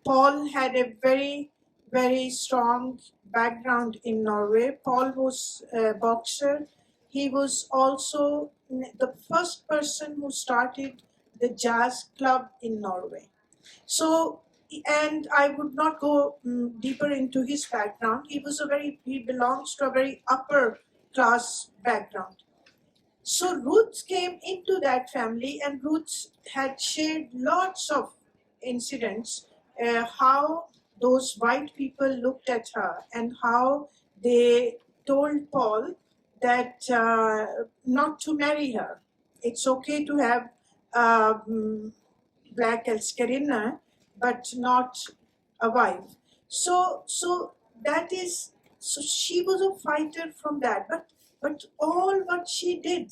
Paul had a very, very strong background in Norway. Paul was a boxer. He was also the first person who started the jazz club in Norway. So, and I would not go deeper into his background. He belongs to a very upper class background. So Ruth came into that family, and Ruth had shared lots of incidents, how those white people looked at her and how they told Paul that not to marry her. It's okay to have black elskerinne, but not a wife. So that is So she was a fighter from that. But all what she did,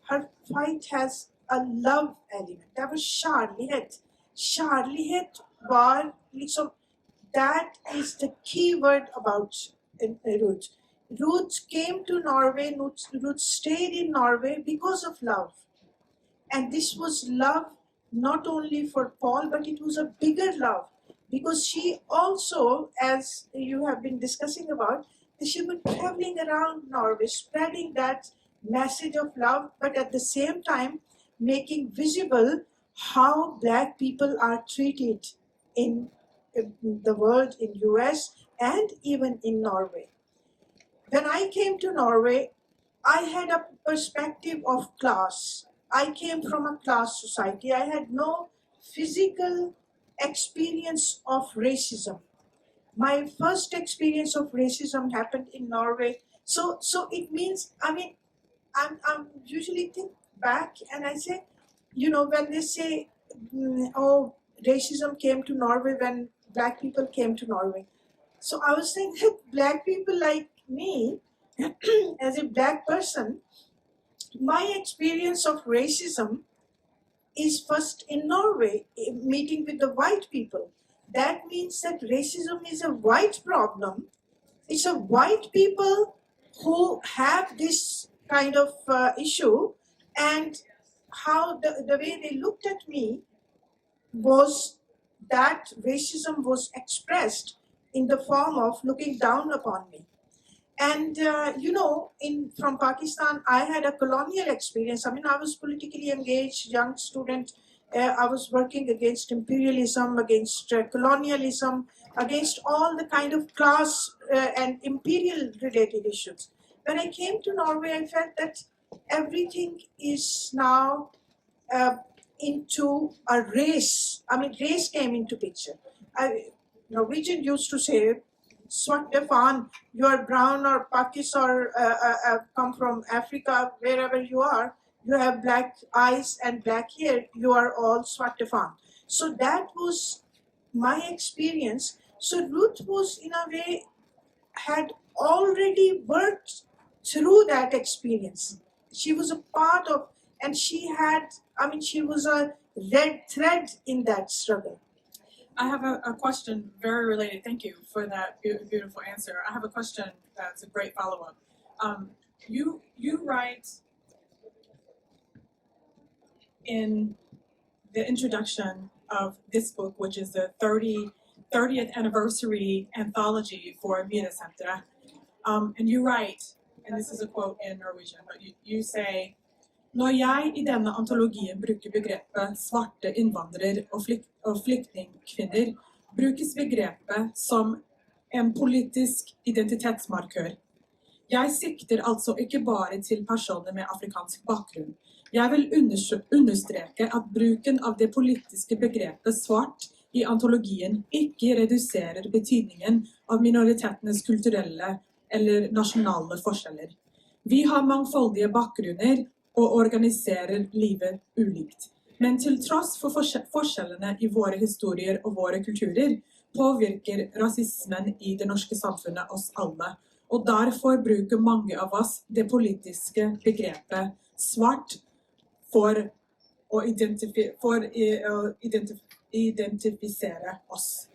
her fight has a love element. Det var kjærlighet. Kjærlighet var liksom, that is the key word about Ruth. Ruth came to Norway, Ruth stayed in Norway because of love. And this was love not only for Paul, but it was a bigger love. Because she also, as you have been discussing about, she was traveling around Norway, spreading that message of love, but at the same time making visible how Black people are treated in the world, in US, and even in Norway. When I came to Norway, I had a perspective of class. I came from a class society. I had no physical experience of racism. My first experience of racism happened in Norway. So it means, I mean, I'm usually think back and I say, you know, when they say, oh, racism came to Norway when Black people came to Norway. So I was saying that Black people like me, as a Black person, my experience of racism is first in Norway, meeting with the white people. That means that racism is a white problem. It's a white people who have this kind of issue, and how the way they looked at me was that racism was expressed in the form of looking down upon me. And you know, from Pakistan, I had a colonial experience. I mean, I was politically engaged, young student. I was working against imperialism, against colonialism, against all the kind of class and imperial related issues. When I came to Norway, I felt that everything is now into a race. I mean, race came into picture. Norwegian used to say, "Svarte fan, you are brown or Pakistan or come from Africa, wherever you are, you have black eyes and black hair, you are all svarte fan." So that was my experience. So Ruth was, in a way, had already worked through that experience. She was a part of, and she had, I mean, she was a red thread in that struggle. I have a question very related. Thank you for that beautiful answer. I have a question that's a great follow-up. You write in the introduction of this book, which is the 30th anniversary anthology for Inviterer, and you write, and this is a quote in Norwegian, but you say, "Når jeg I denne antologien bruker begrepet svarte innvandrer og flyktningkvinner, brukes begrepet som en politisk identitetsmarkør. Jeg sikter altså ikke bare til personer med afrikansk bakgrunn. Jeg vil understreke at bruken av det politiske begrepet svart I antologien ikke reduserer betydningen av minoritetenes kulturelle eller nasjonale forskjeller. Vi har mangfoldige bakgrunner og organiserer livet ulikt. Men til tross for forskjellene I våre historier og våre kulturer, påvirker rasismen I det norske samfunnet oss alle, og derfor bruker mange av oss det politiske begrepet svart for å identifisere oss."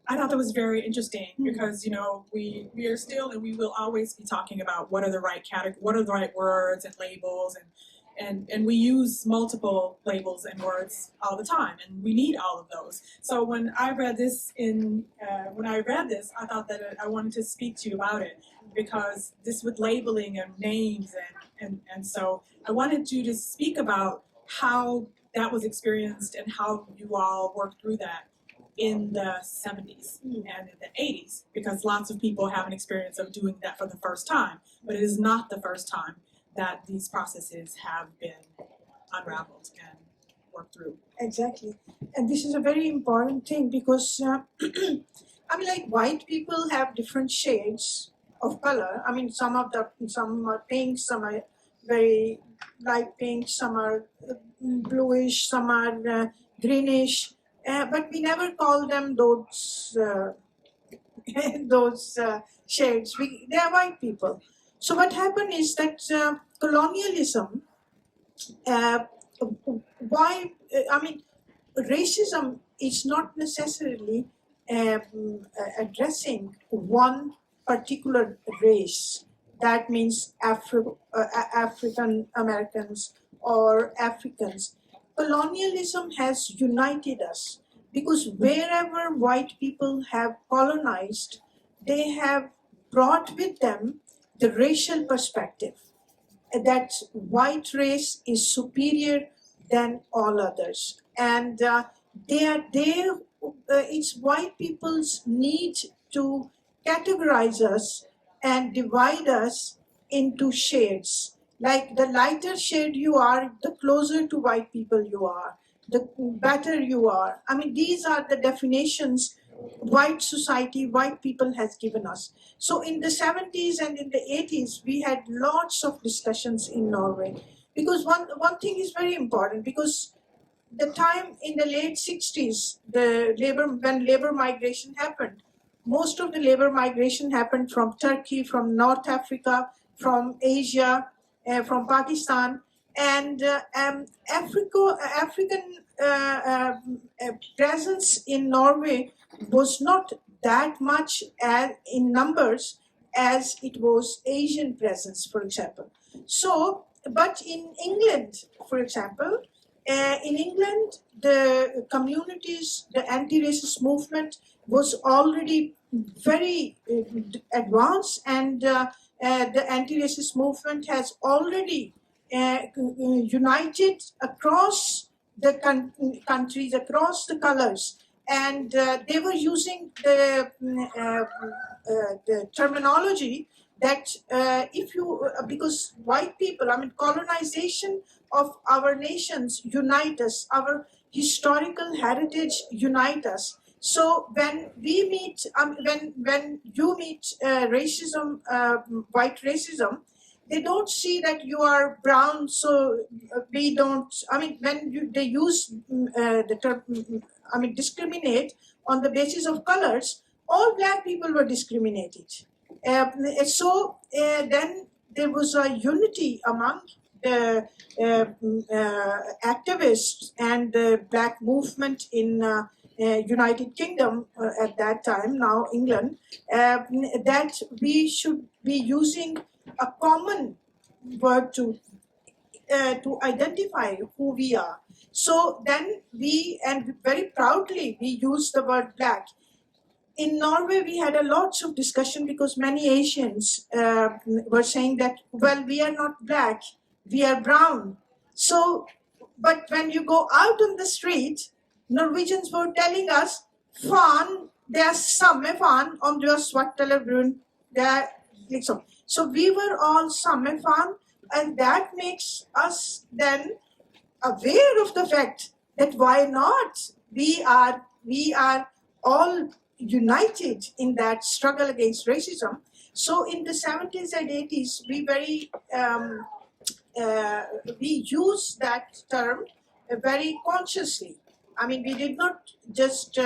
I thought that was very interesting because, you know, we are still and we will always be talking about what are the right words and labels, and we use multiple labels and words all the time, and we need all of those. So when I read this, I thought that I wanted to speak to you about it, because this with labeling and names and so I wanted you to speak about how that was experienced and how you all worked through that in the 70s and in the 80s, because lots of people have an experience of doing that for the first time, but it is not the first time that these processes have been unraveled and worked through. Exactly. And this is a very important thing because, I mean, like, white people have different shades of color. I mean, some are pink, some are very light pink, some are bluish, some are greenish. But we never call them those those shades. They are white people. So what happened is that colonialism, racism is not necessarily addressing one particular race. That means African Americans or Africans. Colonialism has united us because wherever white people have colonized, they have brought with them the racial perspective that white race is superior than all others. And it's white people's need to categorize us and divide us into shades. Like the lighter shade you are, the closer to white people you are, the better you are. I mean, these are the definitions white society, white people has given us. So in the 70s and in the 80s, we had lots of discussions in Norway. Because one thing is very important, because the time in the late 60s, when labor migration happened, most of the labor migration happened from Turkey, from North Africa, from Asia, from Pakistan, and African presence in Norway was not that much in numbers as it was Asian presence, for example. So, but in England, for example, in England, the communities, the anti-racist movement was already very advanced, and the anti-racist movement has already united across the countries, across the colors, and they were using the terminology that because white people, colonization of our nations unite us, our historical heritage unite us. So when we meet, when you meet racism, white racism, they don't see that you are brown, so we don't, when they use the term, discriminate on the basis of colors, all black people were discriminated. So then there was a unity among the activists and the black movement in United Kingdom at that time, now England, that we should be using a common word to identify who we are. So then and very proudly, we use the word black. In Norway, we had a lots of discussion because many Asians were saying that, well, we are not black, we are brown. So, but when you go out on the street, Norwegians were telling us, fan, det er samme fan om du er svart eller brun. Liksom. So we were all samme fan, and that makes us then aware of the fact that why not? We are all united in that struggle against racism. So in the 70s and 80s, we use that term very consciously. We did not just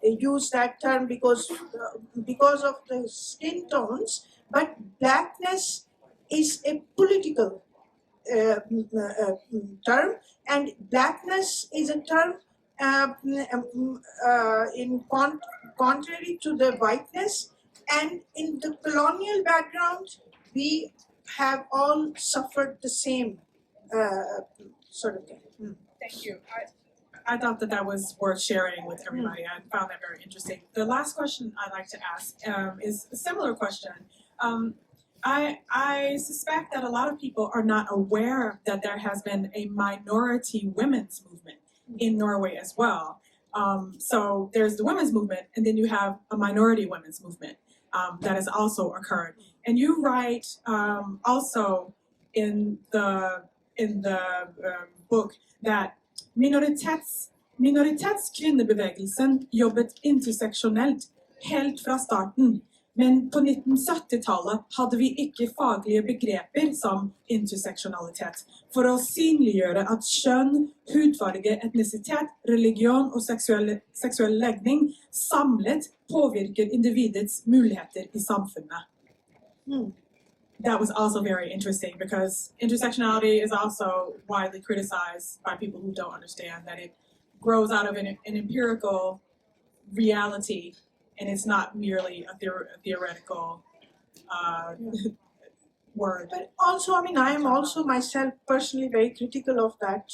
use that term because of the skin tones, but blackness is a political term, and blackness is a term contrary to the whiteness, and in the colonial background, we have all suffered the same sort of thing. Thank you. I thought that was worth sharing with everybody. I found that very interesting. The last question I'd like to ask is a similar question. I suspect that a lot of people are not aware that there has been a minority women's movement in Norway as well. So there's the women's movement, and then you have a minority women's movement that has also occurred. And you write also in the book that minoritetskvinnebevegelsen jobbet intersektionelt helt fra starten. Men på 1970-tallet hadde vi ikke faglige begreper som interseksionalitet for å synliggjøre at kjønn, hudfarge, etnisitet, religion og seksuell legning samlet påvirker individets muligheter i samfunnet. That was also very interesting because intersectionality is also widely criticized by people who don't understand that it grows out of an empirical reality and it's not merely a theoretical word. But also, I mean, I am also myself personally very critical of that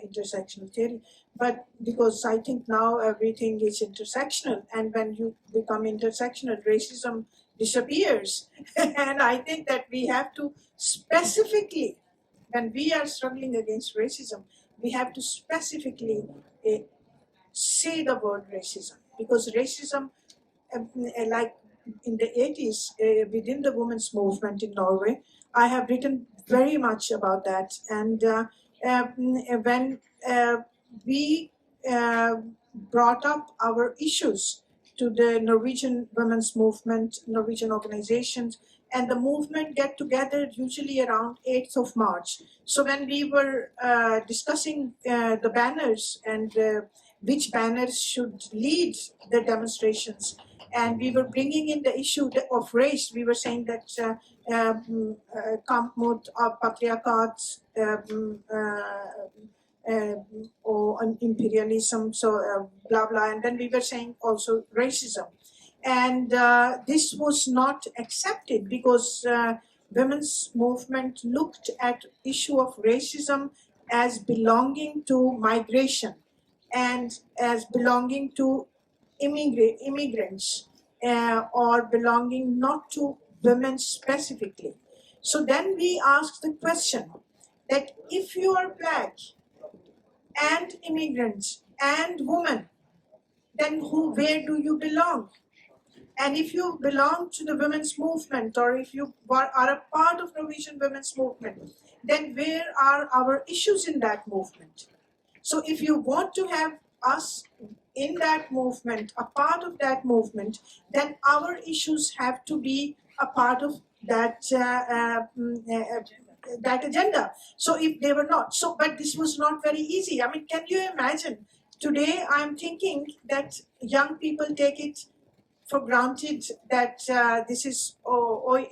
intersectional theory. But because I think now everything is intersectional, and when you become intersectional, racism disappears. And I think that we have to specifically, when we are struggling against racism, we have to specifically say the word racism, because racism, like in the 80s, within the women's movement in Norway, I have written very much about that. And when we brought up our issues to the Norwegian women's movement, Norwegian organizations, and the movement get together usually around 8th of March. So when we were discussing the banners and which banners should lead the demonstrations, and we were bringing in the issue of race, we were saying that kamp mot patriarkat or imperialism, so blah blah, and then we were saying also racism. And this was not accepted because women's movement looked at issue of racism as belonging to migration and as belonging to immigrants or belonging not to women specifically. So then we asked the question that if you are black and immigrants and women, then where do you belong? And if you belong to the women's movement, or if you are a part of Norwegian women's movement, then where are our issues in that movement? So if you want to have us in that movement, a part of that movement, then our issues have to be a part of that that agenda. So if they were not, so but this was not very easy. I mean, can you imagine? Today I'm thinking that young people take it for granted that this is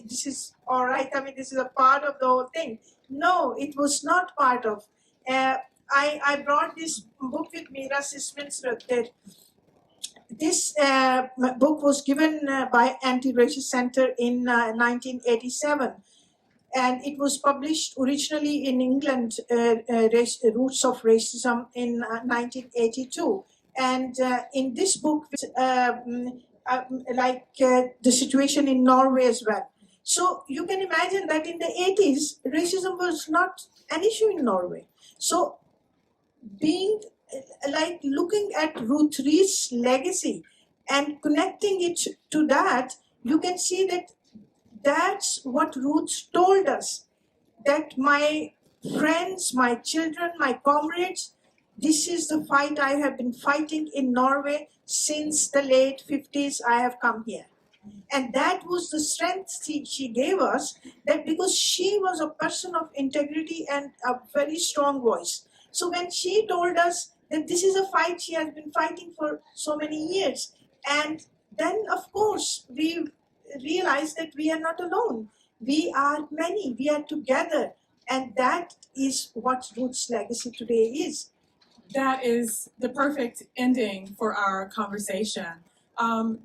this is all right. I mean, this is a part of the whole thing. No, it was not part of. I brought this book with me, Reeses. This book was given by Anti-Racist Center in 1987, and it was published originally in England, Roots of Racism, in 1982. And in this book, the situation in Norway as well. So you can imagine that in the 80s, racism was not an issue in Norway. So being looking at Ruth Reese's legacy and connecting it to that, you can see that that's what Ruth told us, that my friends, my children, my comrades, this is the fight I have been fighting in Norway since the late 50s. I have come here. And that was the strength she gave us, that because she was a person of integrity and a very strong voice. So when she told us that this is a fight she has been fighting for so many years, and then of course we realized that we are not alone. We are many, we are together, and that is what Ruth's legacy today is. That is the perfect ending for our conversation.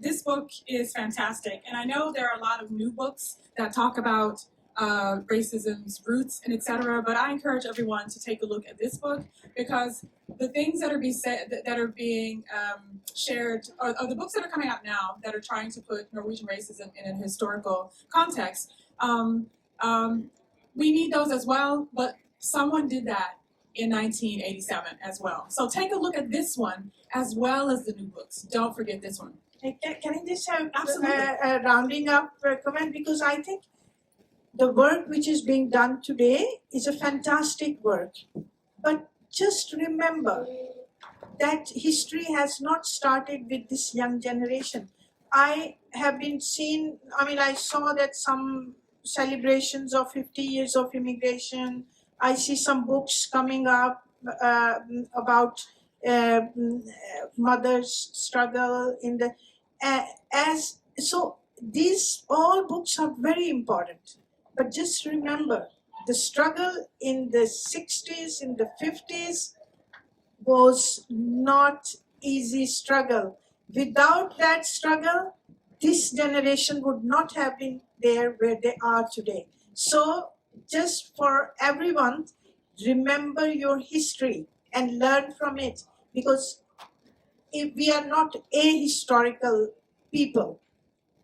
This book is fantastic, and I know there are a lot of new books that talk about racism's roots and etc. But I encourage everyone to take a look at this book, because the things that are being shared are the books that are coming out now that are trying to put Norwegian racism in a historical context. We need those as well, but someone did that in 1987 as well. So take a look at this one as well as the new books. Don't forget this one. Can I just have Absolutely. a rounding up comment? Because I think the work which is being done today is a fantastic work. But just remember that history has not started with this young generation. I have been seen, I saw that some celebrations of 50 years of immigration. I see some books coming up about mothers' struggle in the so these all books are very important. But just remember, the struggle in the 60s, in the 50s was not easy struggle. Without that struggle, this generation would not have been there where they are today. So just for everyone, remember your history and learn from it, because if we are not ahistorical people.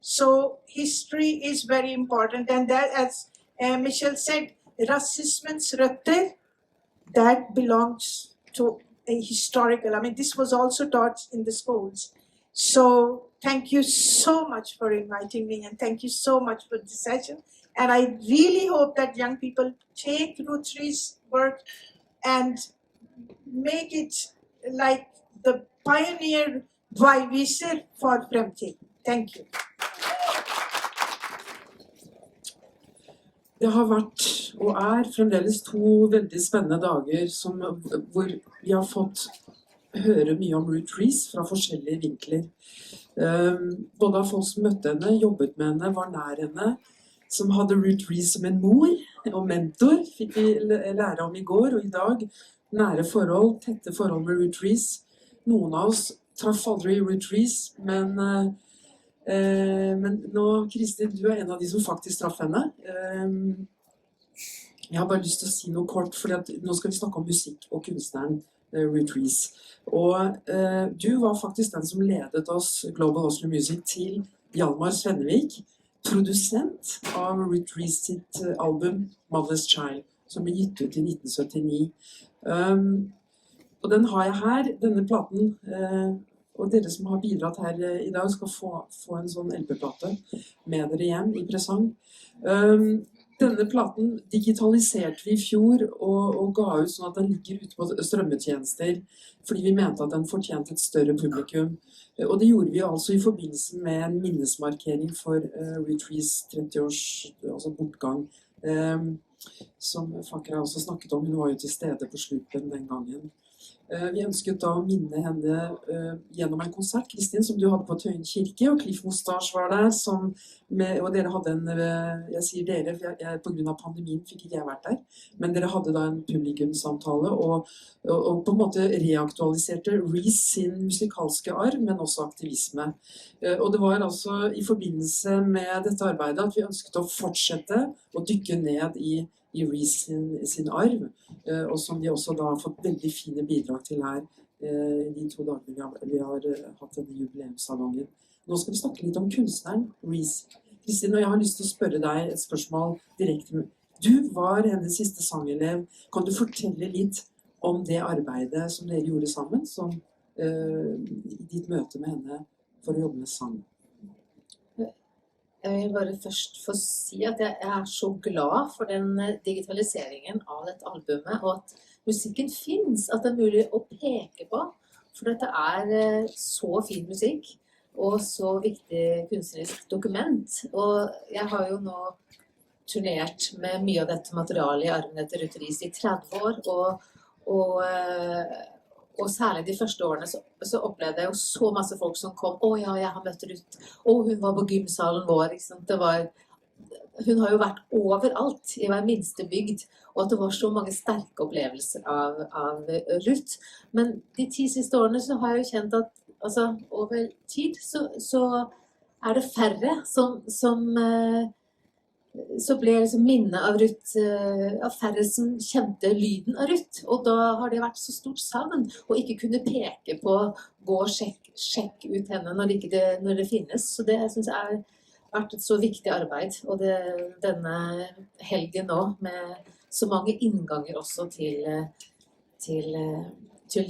So history is very important, and that, as Michelle said, rasismens røtter, that belongs to a historical. This was also taught in the schools. So thank you so much for inviting me, and thank you so much for this session. And I really hope that young people take Ruth Reese's work and make it like the pioneer veiviser for fremtid. Thank you. Det har vært og fremdeles 2 veldig spennende dager hvor vi har fått høre mye om Ruth Reese fra forskjellige vinkler. Både av folk som møtte henne, jobbet med henne, var nær henne, som hadde Ruth Reese som en mor og mentor, fikk vi lære om i går og i dag. Nære forhold, tette forhold med Ruth Reese. Noen av oss traff aldri Ruth Reese, men nå, Kristin, du en av de som faktisk traff henne. Jeg har bare lyst til å si noe kort, for nå skal vi snakke om musikk og kunstneren Ruth Reese. Og du var faktisk den som ledet oss Global Oslo Music til Hjalmar Svennevik, produsent av Ruth Reese sitt album Mother's Child, som ble gitt ut i 1979. Og den har jeg her, denne platen, og dere som har bidratt her i dag skal få en sånn LP-plate med dere hjem i presang. Denne platen digitaliserte vi i fjor og ga ut sånn at den ligger ute på strømmetjenester, fordi vi mente at den fortjente et større publikum. Og det gjorde vi altså i forbindelse med en minnesmarkering for Ruth Reese 30 års bortgang, som Fakra også snakket om. Hun var jo til stede på slutten den gangen. Vi ønsket da å minne henne gjennom en konsert, Kristin, som du hadde på Tøyen kirke, og Cliff Moustache var der, og dere hadde jeg sier dere, for på grunn av pandemien fikk ikke jeg vært der, men dere hadde da en publikumssamtale, og på en måte reaktualiserte Reese sin musikalske arv, men også aktivisme. Og det var altså i forbindelse med dette arbeidet at vi ønsket å fortsette å dykke ned i Reese sin arv, og som vi også da har fått veldig fine bidrag til her de 2 dagene vi har hatt denne jubileumssalongen. Nå skal vi snakke litt om kunstneren Reese. Kristin, og jeg har lyst til å spørre deg et spørsmål direkte. Du var hennes siste sangelev. Kan du fortelle litt om det arbeidet som dere gjorde sammen, i ditt møte med henne for å jobbe med sang? Jeg vil bare først få si at jeg så glad for den digitaliseringen av dette albumet, og at musikken finnes, at det mulig å peke på, for dette så fin musikk, og så viktig kunstnerisk dokument. Og jeg har jo nå turnert med mye av dette materialet i arven etter Ruth Reese i 30 år, og særlig de første årene så opplevde jeg jo så masse folk som kom. Ja, jeg har møtt Ruth. Hun var på gymsalen vår. Ikke sant? Hun har jo vært overalt, i hver minste bygd. Og at det var så mange sterke opplevelser av Ruth. Men de 10 siste årene så har jeg jo kjent at over tid så det færre så ble liksom minnet av Ruth, av færre som kjente lyden av Ruth, og da har det vært så stort savn å ikke kunne peke på, gå og sjekk ut henne når det finnes. Så det synes jeg har vært et så viktig arbeid, og denne helgen nå med så mange innganger også til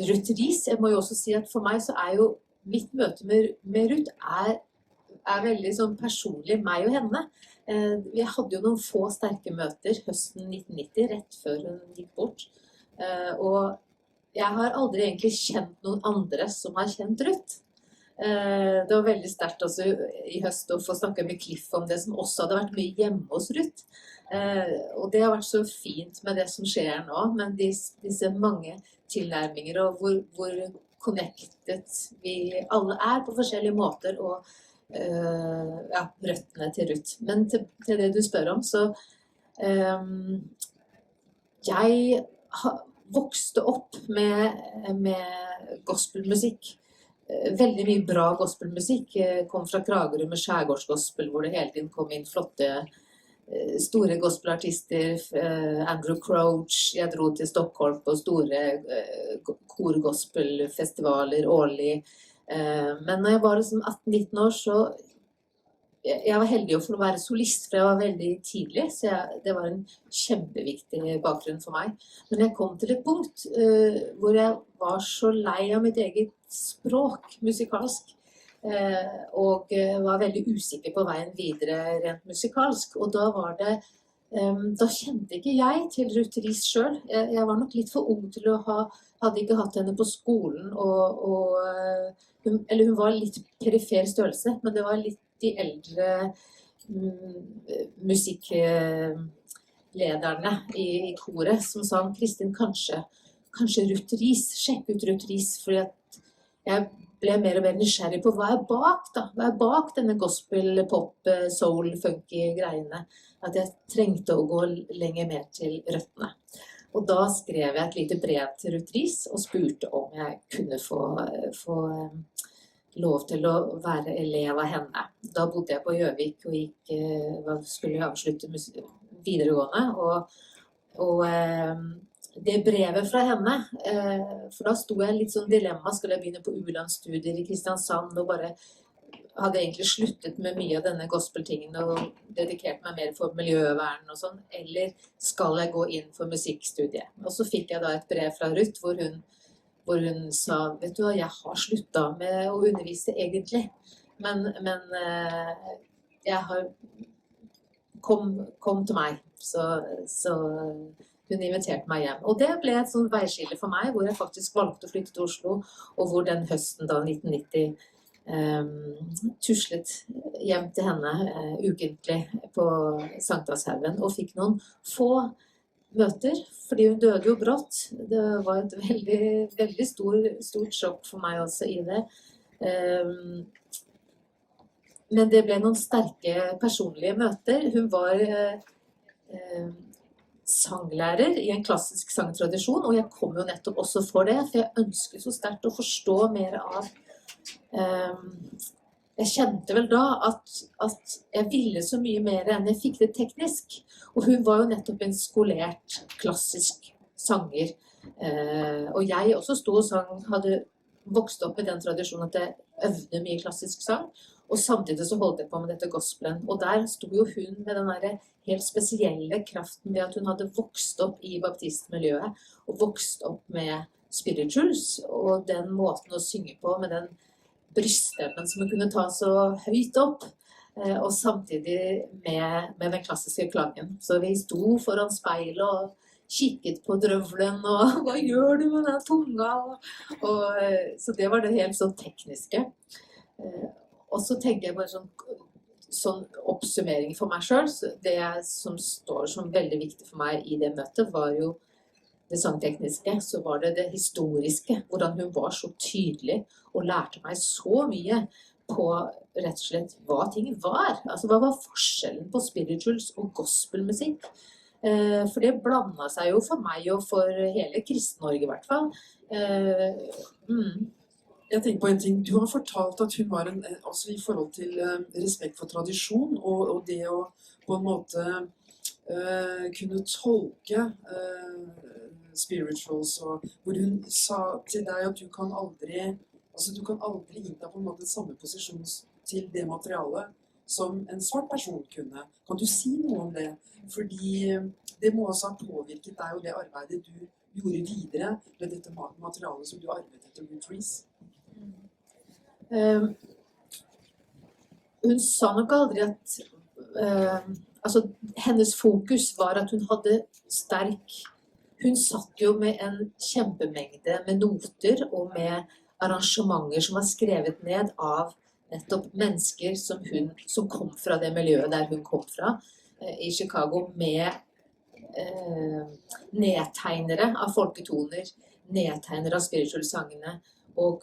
Ruth Reese. Jeg må jo også si at for meg så jo mitt møte med Ruth veldig sånn personlig, meg og henne. Vi hadde jo noen få sterke møter høsten 1990, rett før hun gikk bort. Og jeg har aldri egentlig kjent noen andre som har kjent Ruth. Det var veldig sterkt også i høst å få snakke med Cliff om det som også hadde vært mye hjemme hos Ruth. Og det har vært så fint med det som skjer nå, men disse mange tilnærminger og hvor connected vi alle på forskjellige måter og røttene til Ruth. Men til det du spør om, så jeg vokste opp med gospelmusikk. Veldig mye bra gospelmusikk. Jeg kom fra Kragerø med skjærgårdsgospel, hvor det hele tiden kom inn flotte, store gospelartister. Andrew Crouch, jeg dro til Stockholm på store korgospelfestivaler årlig. Men når jeg var liksom 18-19 år, så jeg var heldig å få være solist, for jeg var veldig tidlig, så det var en kjempeviktig bakgrunn for meg. Men jeg kom til et punkt hvor jeg var så lei av mitt eget språk musikalsk, og var veldig usikker på veien videre rent musikalsk. Og da kjente ikke jeg til Ruth Reese selv. Jeg var nok litt for ung til å hadde ikke hatt henne på skolen, eller hun var litt perifer størrelse, men det var litt de eldre musikklederne i koret som sa, Kristin, kanskje Ruth Reese, sjekk ut Ruth Reese, fordi at jeg ble mer og mer nysgjerrig på hva bak da? Hva bak denne gospel, pop, soul, funky greiene? At jeg trengte å gå lenger mer til røttene. Og da skrev jeg et lite brev til Ruth Reese og spurte om jeg kunne få lov til å være elev av henne. Da bodde jeg på Bjørvika og skulle avslutte videregående, og det brevet fra henne, for da sto jeg litt sånn dilemma, skulle jeg begynne på U-landsstudier i Kristiansand, og bare hadde egentlig sluttet med mye av denne gospeltingen og dedikert meg mer for miljøvern og sånn, eller skal jeg gå inn for musikkstudiet? Og så fikk jeg da et brev fra Ruth, hvor hun sa, vet du hva, jeg har sluttet med å undervise egentlig, men jeg har kom til meg, så hun inviterte meg hjem. Og det ble et sånn veiskille for meg, hvor jeg faktisk valgte å flytte til Oslo, og hvor den høsten da, 1990, tuslet hjem til henne ukentlig på Sankthanshaugen, og fikk noen få møter, fordi hun døde jo brått. Det var et veldig stort sjokk for meg også i det. Men det ble noen sterke personlige møter. Hun var sanglærer i en klassisk sangtradisjon, og jeg kom jo nettopp også for det, for jeg ønsket så sterkt å forstå mer av jeg kjente vel da at jeg ville så mye mer enn jeg fikk det teknisk. Og hun var jo nettopp en skolert, klassisk sanger. Og jeg også stod og sang, hadde vokst opp med den tradisjonen at jeg øvde mye klassisk sang. Og samtidig så holdt jeg på med dette gospelen. Og der stod jo hun med den der helt spesielle kraften ved at hun hadde vokst opp i baptistmiljøet. Og vokst opp med spirituals, og den måten å synge på med den bryststemmen som hun kunne ta så høyt opp, og samtidig med den klassiske klangen. Så vi sto foran speilet og kikket på drøvlen, og hva gjør du med den tunga? Så det var det helt sånn tekniske. Og så tenker jeg bare sånn oppsummering for meg selv. Det som står som veldig viktig for meg i det møtet var jo det sangtekniske, så var det historiske, hvordan hun var så tydelig og lærte meg så mye på rett og slett hva ting var. Altså hva var forskjellen på spirituals og gospelmusikk? For det blandet seg jo for meg og for hele Kristen-Norge i hvert fall. Jeg tenker på en ting. Du har fortalt at hun var altså i forhold til respekt for tradisjon og det å på en måte kunne tolke spirituals, og hvor hun sa til deg at du kan aldri innta på en måte samme posisjon til det materialet som en svart person kunne. Kan du si noe om det? Fordi det må også ha påvirket deg og det arbeidet du gjorde videre med dette materialet som du arbeidet etter Ruth Reese. Hun sa nok aldri at altså, hennes fokus var at hun hadde hun satt jo med en kjempemengde med noter og med arrangementer som var skrevet ned av nettopp mennesker som kom fra det miljøet der hun kom fra, i Chicago, med nedtegnere av folketoner, nedtegnere av spiritual-sangene, og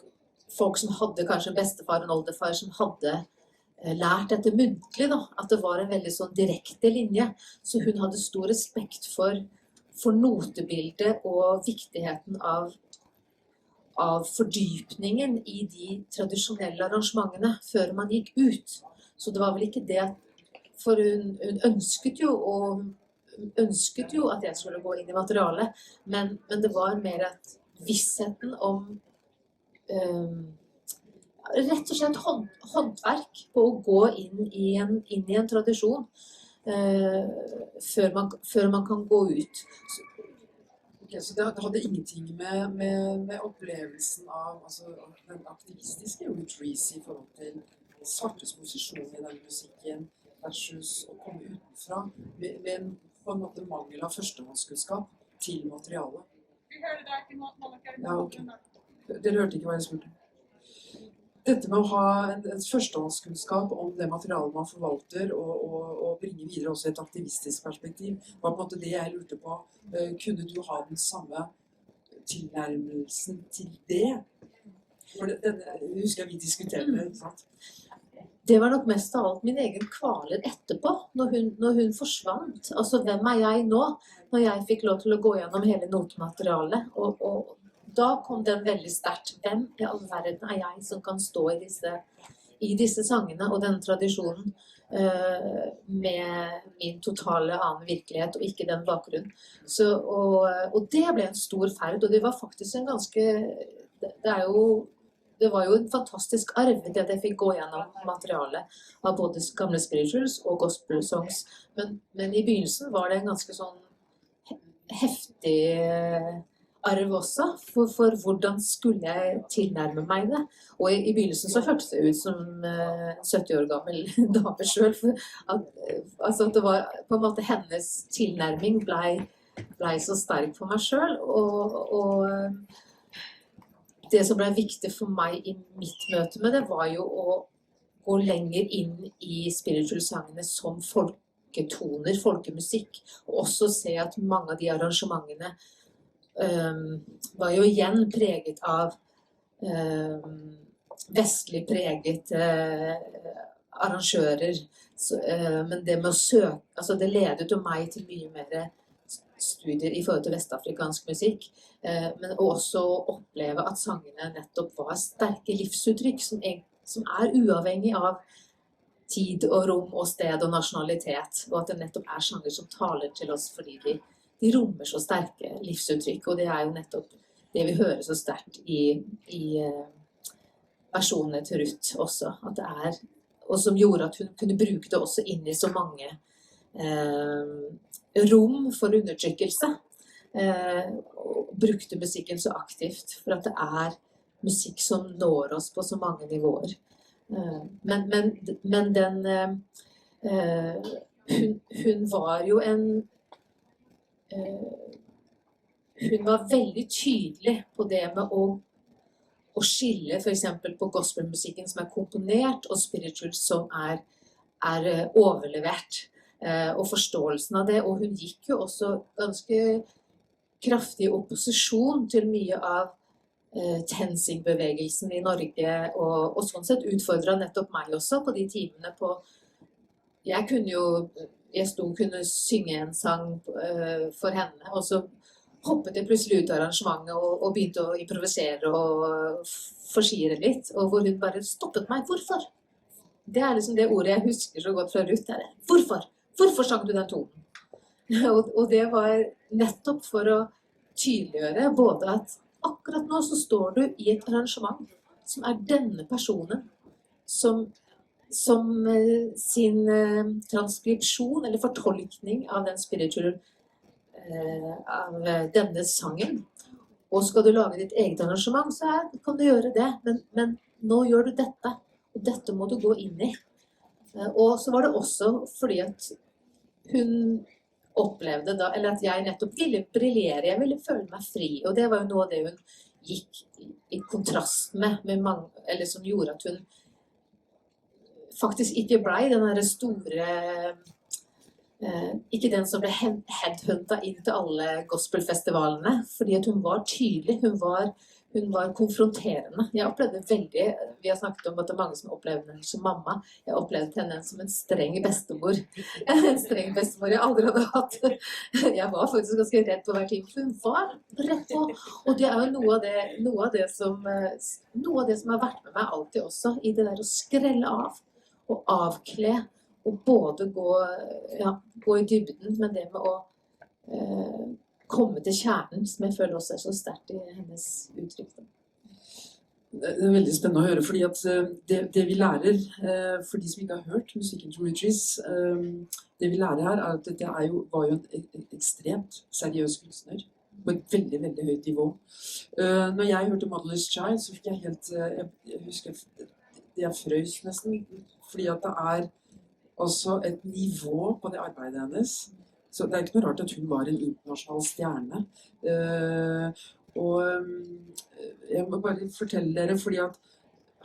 folk som hadde kanskje en bestefar og en oldefar som hadde lært dette muntlig, da, at det var en veldig sånn direkte linje. Så hun hadde stor respekt for notebildet og viktigheten av fordypningen i de tradisjonelle arrangementene før man gikk ut. Så det var vel ikke det, for hun ønsket jo at jeg skulle gå inn i materialet, men det var mer at vissheten om rett og slett håndverk på å gå inn i en tradisjon før man kan gå ut. Okay, så det hadde ingenting med opplevelsen av den aktivistiske Ruth Reese i forhold til svartes posisjon i den musikken versus å komme utenfra med på en måte mangel av førstehåndskunnskap til materialet. Vi hører deg ikke, Monica. Ja, ok. Dere hørte ikke hva jeg spurte. Dette med å ha en førstehåndskunnskap om det materialet man forvalter og bringe videre også et aktivistisk perspektiv, var på en måte det jeg lurte på. Kunne du ha den samme tilnærmelsen til det? For husker jeg vi diskuterte det, ikke sant? Det var nok mest av alt min egen kvaler etterpå, når hun forsvant. Altså, hvem er jeg nå? Når jeg fikk lov til å gå gjennom hele notematerialet, og da kom den veldig sterkt. Hvem i all verden er jeg som kan stå i disse sangene og denne tradisjonen med min totale annen virkelighet og ikke den bakgrunnen. Og det ble en stor ferd, og det var faktisk en ganske... Det var jo en fantastisk arv det at jeg fikk gå gjennom materialet av både gamle spirituals og gospel songs. Men i begynnelsen var det en ganske sånn heftig arv også, for hvordan skulle jeg tilnærme meg det? Og i begynnelsen så hørtes det ut som 70 år gammel dame selv, at det var på en måte hennes tilnærming ble så sterk for meg selv, og det som ble viktig for meg i mitt møte med det var jo å gå lenger inn i spiritual-sangene som folketoner, folkemusikk, og også se at mange av de arrangementene var jo igjen preget av vestlig preget arrangører, men det med å søke, altså det ledet jo meg til mye mer studier i forhold til vestafrikansk musikk, men også oppleve at sangene nettopp var sterke livsuttrykk som er uavhengig av tid og rom og sted og nasjonalitet, og at det nettopp er sanger som taler til oss fordi de rommer så sterke livsuttrykk, og det er jo nettopp det vi hører så sterkt i versjonene til Ruth også, at det er, og som gjorde at hun kunne bruke det også inn i så mange rom for undertrykkelse, og brukte musikken så aktivt, for at det er musikk som når oss på så mange nivåer. Men den, hun var jo hun var veldig tydelig på det med å skille for eksempel på gospelmusikken som er komponert og spiritual som er overlevert, og forståelsen av det, og hun gikk jo også ganske kraftig opposisjon til mye av TenSing-bevegelsen i Norge, og sånn sett utfordret nettopp meg også på de timene på, jeg kunne synge en sang for henne, og så hoppet jeg plutselig ut av arrangementet og begynte å improvisere og forskire litt, og hvor hun bare stoppet meg. Hvorfor? Det er liksom det ordet jeg husker så godt fra Ruth. Hvorfor? Hvorfor sang du den tonen? Og det var nettopp for å tydeliggjøre både at akkurat nå så står du i et arrangement som er denne personen som sin transkripsjon eller fortolkning av den spiritual av denne sangen, og skal du lage ditt eget arrangement, så kan du gjøre det, men nå gjør du dette, og dette må du gå inn i. Og så var det også fordi at hun opplevde da, eller at jeg nettopp ville briljere, jeg ville føle meg fri, og det var jo noe av det hun gikk i kontrast med mange, eller som gjorde at hun faktisk ikke ble den der store, ikke den som ble headhuntet inn til alle gospelfestivalene, fordi at hun var tydelig, hun var konfronterende. Jeg opplevde veldig, vi har snakket om at det mange som opplevde henne som mamma, jeg opplevde henne som en streng bestemor. En streng bestemor jeg aldri hadde hatt. Jeg var faktisk ganske redd på hver tid, for hun var rett på. Og det jo noe av det som har vært med meg alltid også, i det der å skrelle av, og avkle, og både gå i dybden, men det med å komme til kjernen, som jeg føler også så sterkt i hennes uttrykk. Det veldig spennende å høre, fordi at det vi lærer, for de som ikke har hørt musikken til Ruth Reese, det vi lærer her at dette var jo en ekstremt seriøs kunstner, på et veldig, veldig høyt nivå. Når jeg hørte Motherless Child, så fikk jeg helt, jeg husker, jeg frøs nesten, fordi at det også et nivå på det arbeidet hennes. Så det ikke noe rart at hun var en internasjonal stjerne. Og jeg må bare fortelle dere, fordi at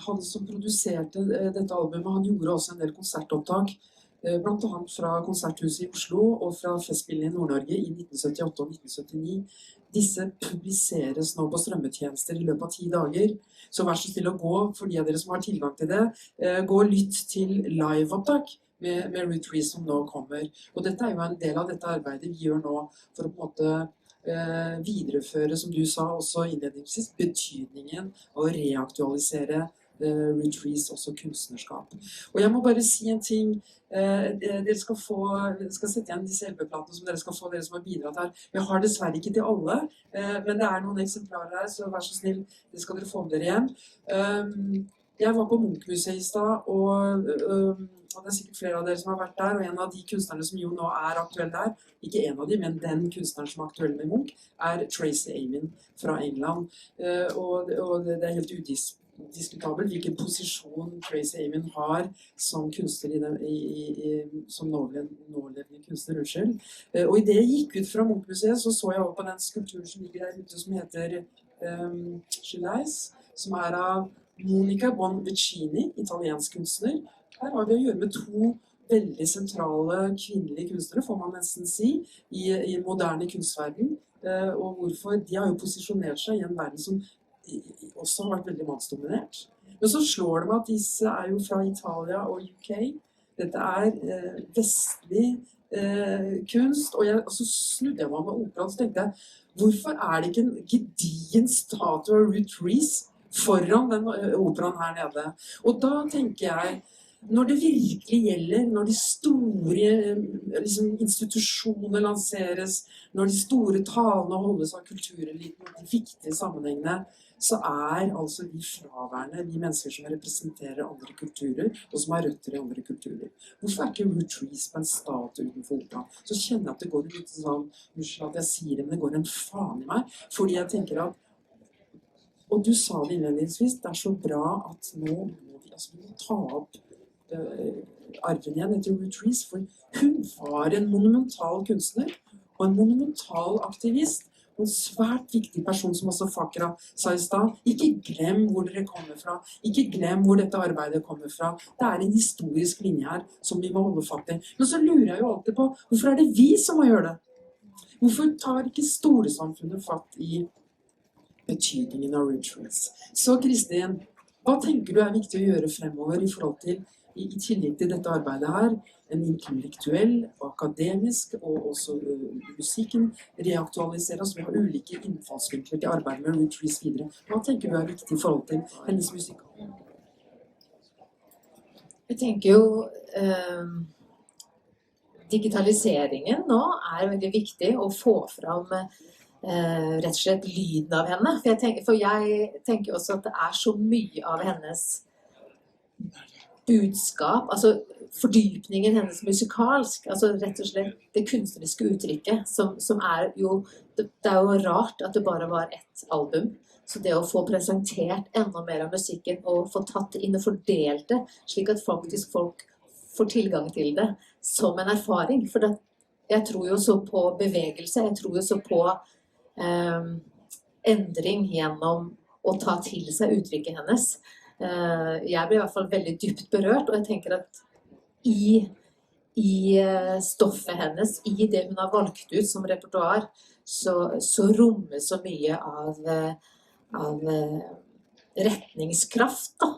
han som produserte dette albumet, han gjorde også en del konsertopptak, blant annet fra Konserthuset i Oslo og fra Festspillene i Nord-Norge i 1978 og 1979. Disse publiseres nå på strømmetjenester i løpet av 10 dager. Så vær så snill å gå, for de av dere som har tilgang til det, gå og lytt til live-opptak med Ruth Reese som nå kommer. Og dette jo en del av dette arbeidet vi gjør nå for å på en måte videreføre, som du sa også innledningsvis, betydningen av å reaktualisere Ruth Reese også kunstnerskap. Og jeg må bare si en ting, dere skal sette igjen disse LP-platene som dere skal få, dere som har bidratt her. Jeg har dessverre ikke til alle, men det noen eksemplarer her, så vær så snill, det skal dere få med dere igjen. Jeg var på Munch-museet i stad, og det sikkert flere av dere som har vært der, og en av de kunstnerne som jo nå aktuell der, ikke en av de, men den kunstneren som aktuell med Munch, Tracy Emin fra England. Og det helt udiskutabelt hvilken posisjon Tracy Emin har som kunstner, som nålevende kunstner, unnskyld. Og i det jeg gikk ut fra Munch-museet, så jeg over på den skulpturen som ligger der ute, som heter Jubilees, som av Monica Bonvicini, italiensk kunstner. Her har vi å gjøre med 2 veldig sentrale kvinnelige kunstnere, får man nesten si, i moderne kunstverden. Og hvorfor? De har jo posisjonert seg i en verden som også har vært veldig mannsdominert. Men så slår det meg at disse jo fra Italia og UK. Dette vestlig kunst, og så snudde jeg meg med opera, og så tenkte jeg, hvorfor det ikke en gedigen statue av Ruth Reese foran den operaen her nede? Og da tenker jeg, når det virkelig gjelder, når de store institusjoner lanseres, når de store talene holdes av kultureliten, de viktige sammenhengene, så altså vi fraværende, vi mennesker som representerer andre kulturer, og som har røtter i andre kulturer. Hvorfor ikke Ruth Reese på en statue utenfor operaen? Så kjenner jeg at det går litt sånn, unnskyld at jeg sier det, men det går en faen i meg, fordi jeg tenker at, og du sa det innledningsvis, det så bra at nå må vi ta opp arven igjen etter Ruth Reese, for hun var en monumental kunstner og en monumental aktivist, og en svært viktig person som også Fakra sa i stad. Ikke glem hvor dere kommer fra, ikke glem hvor dette arbeidet kommer fra. Det en historisk linje her som vi må holde fatt i. Men så lurer jeg jo alltid på, hvorfor det vi som må gjøre det? Hvorfor tar ikke store samfunnet fatt i betydningen av Ruth Reese? Så Kristin, hva tenker du viktig å gjøre fremover i forhold til i tillegg til dette arbeidet her, en intellektuell og akademisk, og også musikken reaktualiseres. Vi har ulike innfallsvinkler til arbeidet med Ruth Reese videre. Hva tenker du viktig i forhold til hennes musikk? Jeg tenker jo digitaliseringen nå veldig viktig å få fram rett og slett lyden av henne. For jeg tenker også at det så mye av hennes budskap, altså fordypningen hennes musikalsk, altså rett og slett det kunstneriske uttrykket, som jo, det jo rart at det bare var ett album, så det å få presentert enda mer av musikken og få tatt det inn og fordelt det, slik at faktisk folk får tilgang til det som en erfaring, for jeg tror jo så på bevegelse, jeg tror jo så på endring gjennom å ta til seg uttrykket hennes. Jeg ble i hvert fall veldig dypt berørt, og jeg tenker at i stoffet hennes, i det hun har valgt ut som repertoar, så rommer så mye av retningskraft da.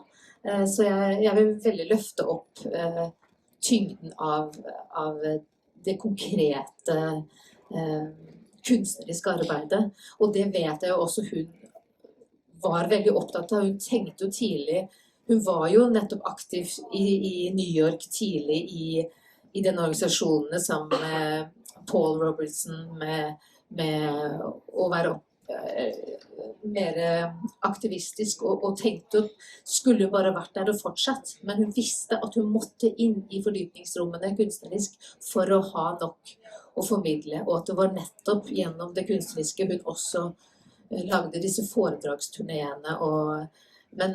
Så jeg vil veldig løfte opp tyngden av det konkrete kunstneriske arbeidet. Og det vet jeg jo også hun var veldig opptatt av. Hun tenkte jo tidlig, hun var jo nettopp aktiv i New York tidlig i den organisasjonene sammen med Paul Robertson, med å være mer aktivistisk, og tenkte at skulle bare vært der og fortsatt. Men hun visste at hun måtte inn i fordypningsrommene kunstnerisk for å ha nok å formidle, og at det var nettopp gjennom det kunstneriske hun også lagde disse foredragsturnéene. Men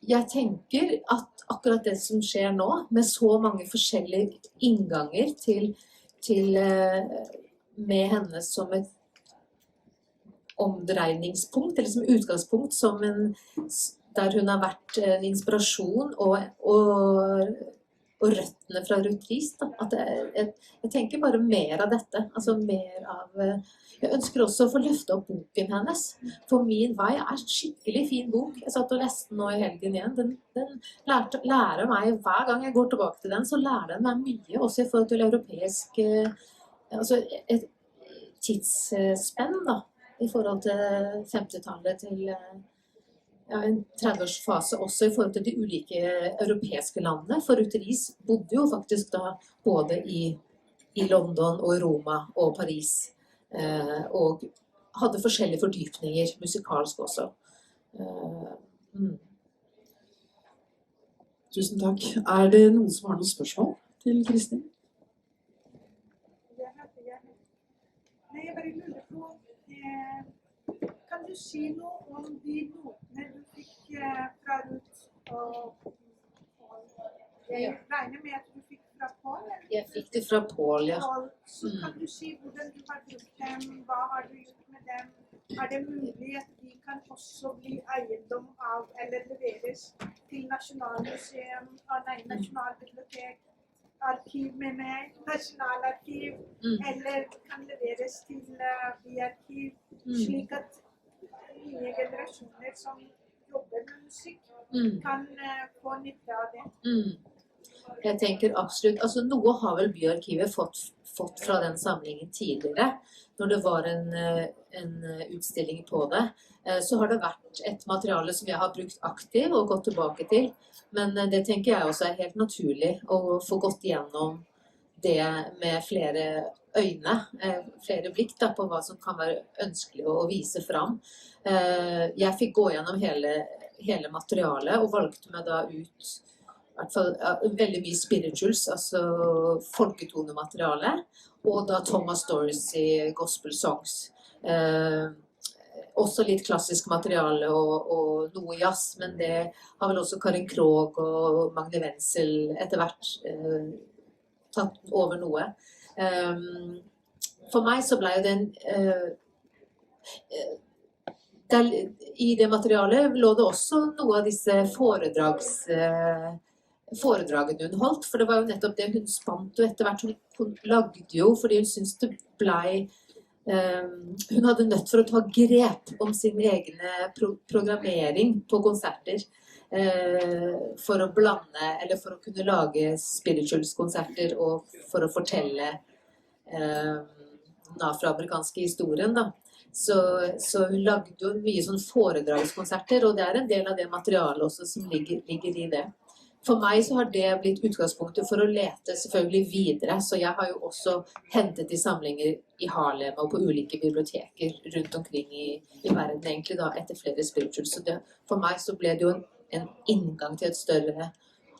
jeg tenker at akkurat det som skjer nå, med så mange forskjellige innganger med henne som et omdreiningspunkt, eller som utgangspunkt, der hun har vært en inspirasjon og røttene fra Ruth Reese. Jeg tenker bare mer av dette, altså mer av... Jeg ønsker også å få løfte opp boken hennes. For min vei en skikkelig fin bok. Jeg satt og leste den nå i helgen igjen. Den lærer meg, hver gang jeg går tilbake til den, så lærer den meg mye, også i forhold til europeisk, altså et tidsspenn da, i forhold til 50-tallet til en 30-årsfase, også i forhold til de ulike europeiske landene. For Ruth Reese bodde jo faktisk da både i London og Roma og Paris, og hadde forskjellige fordypninger, musikalsk også. Tusen takk. Det noen som har noen spørsmål til Kristin? Jeg bare lurer på, kan du si noe om de notene du fikk fra Ruth? Jeg regner med at du fikk fra Paul? Jeg fikk det fra Paul, ja. Så kan du si hvordan du har brukt dem, hva har du gjort med dem? Det mulig at de kan også bli eiendom av, eller leveres til Nasjonalmuseum, Nasjonalbibliotek, arkiv med meg, nasjonalarkiv, eller kan leveres til byarkiv, slik at nye generasjoner som jobber med musikk kan få nytte av det? Jeg tenker absolutt, altså noe har vel byarkivet fått fra den samlingen tidligere, når det var en utstilling på det. Så har det vært et materiale som jeg har brukt aktivt og gått tilbake til, men det tenker jeg også helt naturlig å få gått gjennom det med flere øyne, flere blikk da, på hva som kan være ønskelig å vise fram. Jeg fikk gå gjennom hele materialet og valgte meg da ut i hvert fall veldig mye spirituals, altså folketonemateriale, og da Thomas Dorsey gospel songs. Også litt klassisk materiale og noe jazz, men det har vel også Karin Krog og Magne Wenzel etter hvert tatt over noe. For meg så ble det i det materialet lå det også noe av disse foredragene hun holdt, for det var jo nettopp det hun spant, og etter hvert hun lagde jo, fordi hun syntes det blei hun hadde nødt for å ta grep om sin egen programmering på konserter for å blande, eller for å kunne lage spirituals-konserter og for å fortelle den afroamerikanske historien da. Så hun lagde jo mye sånn foredragskonserter, og det en del av det materialet også som ligger i det. For meg så har det blitt utgangspunktet for å lete selvfølgelig videre, så jeg har jo også hentet i samlinger i Harlem og på ulike biblioteker rundt omkring i verden, egentlig da, etter flere spirituals. Så for meg så ble det jo en inngang til et større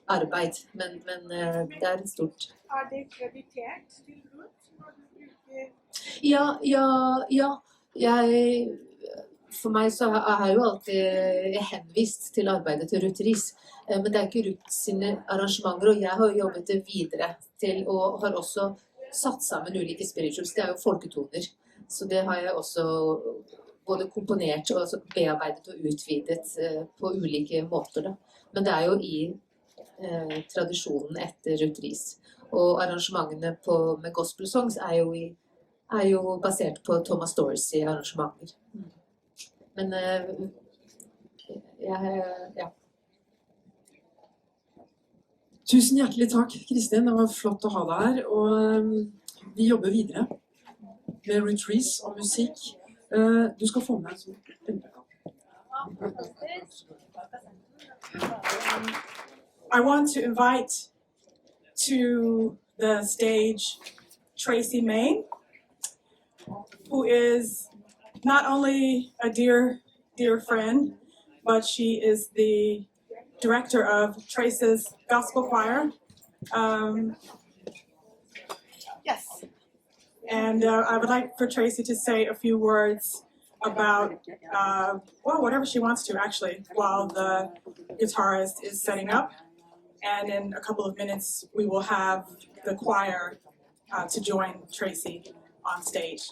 arbeid, men det en stort... Det kreditert til Ruth når du bruker... Ja. For meg så har jeg jo alltid henvist til arbeidet til Ruth Reese, men det ikke Ruth sine arrangementer, og jeg har jobbet det videre til, og har også satt sammen ulike spirituals. Det jo folketoner, Så det har jeg også både komponert og bearbeidet og utvidet på ulike måter. Da. Men det er jo i tradisjonen etter Ruth Reese. Og arrangementene med gospel songs er jo basert på Thomas Dorsey arrangementer. Men ja. Tusen hjertelig takk, Kristin. Det var flott å ha deg her. Og vi jobber videre med Ruth Reese og musikk. Du skal få med en sånn bilde. I want to invite to the stage Tracy Main, who is not only a dear friend, but she is the director of Trace's gospel choir. Yes. And I would like for Tracy to say a few words about, well, whatever she wants to, actually, while the guitarist is setting up. And in a couple of minutes, we will have the choir to join Tracy on stage.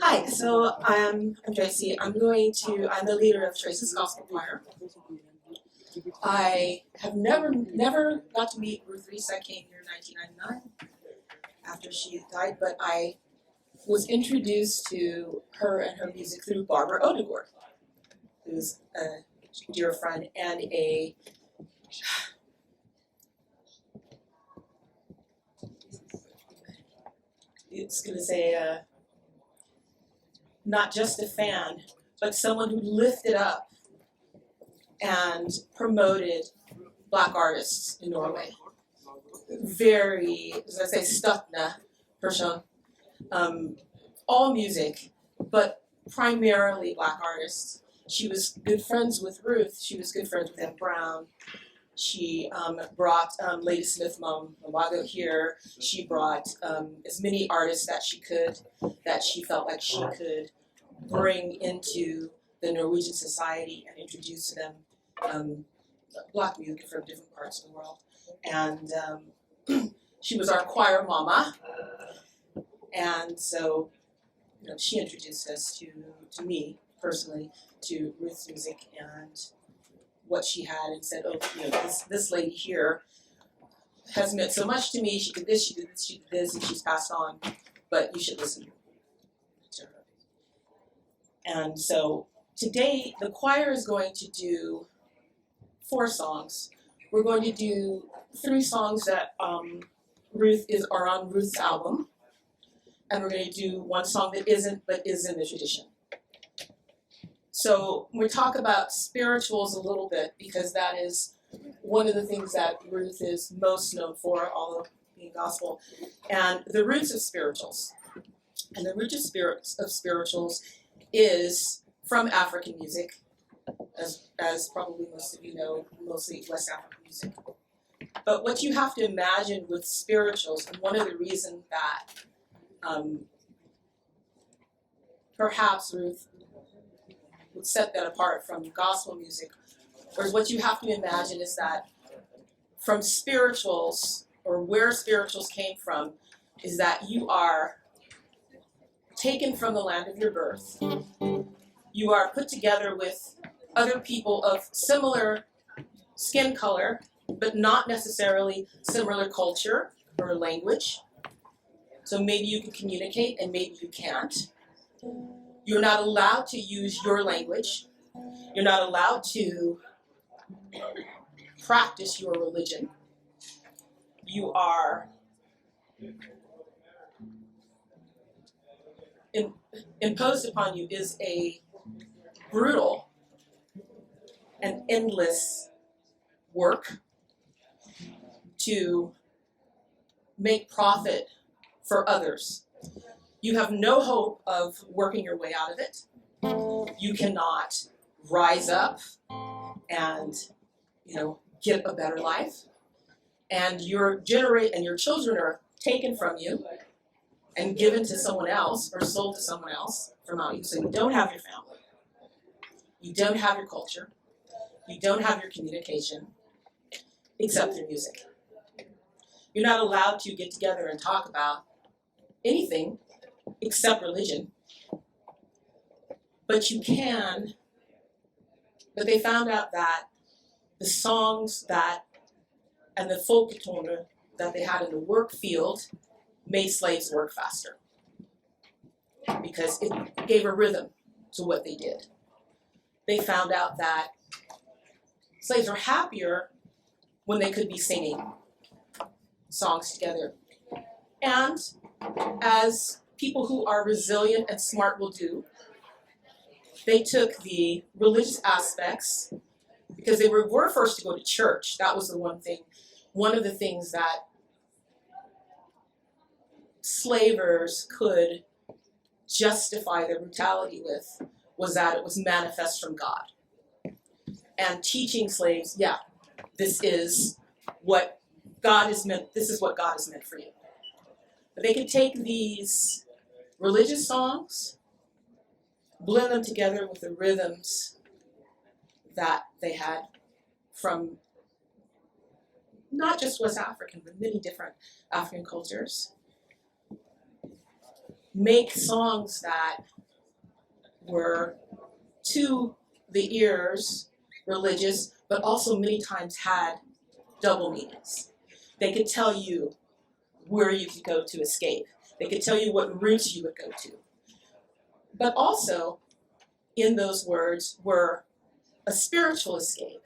Hi, so I'm Tracy. I'm the leader of Trace's gospel choir. I have never got to meet Ruth Reese. I came here in 1999 after she died, but I was introduced to her and her music through Barbara Odegård, who's a dear friend and not just a fan, but someone who lifted up and promoted Black artists in Norway. Very, as I say, støttende person. All music, but primarily Black artists. She was good friends with Ruth. She was good friends with M. Brown. She brought Lady Smith Mamago here. She brought as many artists that she felt like she could bring into the Norwegian society and introduce to them Black music from different parts of the world. And she was our choir mama. And so, she introduced us to me personally to Ruth's music and what she had, and said, oh, this lady here has meant so much to me. She did this, she did this, she did this, and she's passed on, but you should listen to her. And so today, the choir is going to do 4 songs. We're going to do 3 songs that are on Ruth's album, and we're going to do 1 song that isn't, but is in the tradition. So we talk about spirituals a little bit, because that is one of the things that Ruth is most known for, although being gospel, and the roots of spirituals. And the root of spirituals is from African music, as probably most of you know, mostly West African music. But what you have to imagine with spirituals, and one of the reasons that perhaps Ruth would set that apart from gospel music, whereas what you have to imagine is that from spirituals, or where spirituals came from, is that you are taken from the land of your birth. You are put together with other people of similar skin color, but not necessarily similar culture or language. So maybe you can communicate and maybe you can't. You're not allowed to use your language. You're not allowed to practice your religion. You are imposed upon you is a brutal and endless work to make profit for others. You have no hope of working your way out of it. You cannot rise up and, get a better life. And your children are taken from you and given to someone else or sold to someone else from out you. So you don't have your family. You don't have your culture. You don't have your communication except through music. You're not allowed to get together and talk about anything except religion. But you can. But they found out that the songs and the folketone that they had in the work field made slaves work faster, because it gave a rhythm to what they did. They found out that slaves were happier when they could be singing songs together. And as people who are resilient and smart will do, they took the religious aspects, because they were first to go to church. That was the one thing. One of the things that slavers could justify their brutality with was that it was manifest from God. And teaching slaves, yeah, this is what God is meant, this is what God is meant for you. But they could take these religious songs, blend them together with the rhythms that they had from not just West African, but many different African cultures. Make songs that were to the ears religious, but also many times had double meanings. They could tell you where you could go to escape. They could tell you what routes you would go to. But also, in those words were a spiritual escape,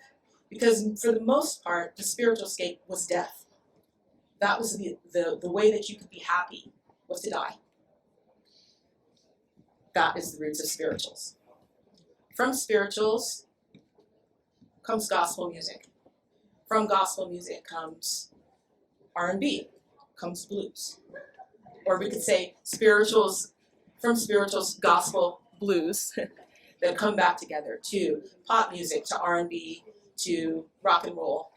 because for the most part, the spiritual escape was death. That was the way that you could be happy, was to die. That is the roots of spirituals. From spirituals comes gospel music. From gospel music comes R&B, comes blues. Or we could say spirituals, from spirituals, gospel, blues, that come back together to pop music, to R&B, to rock and roll,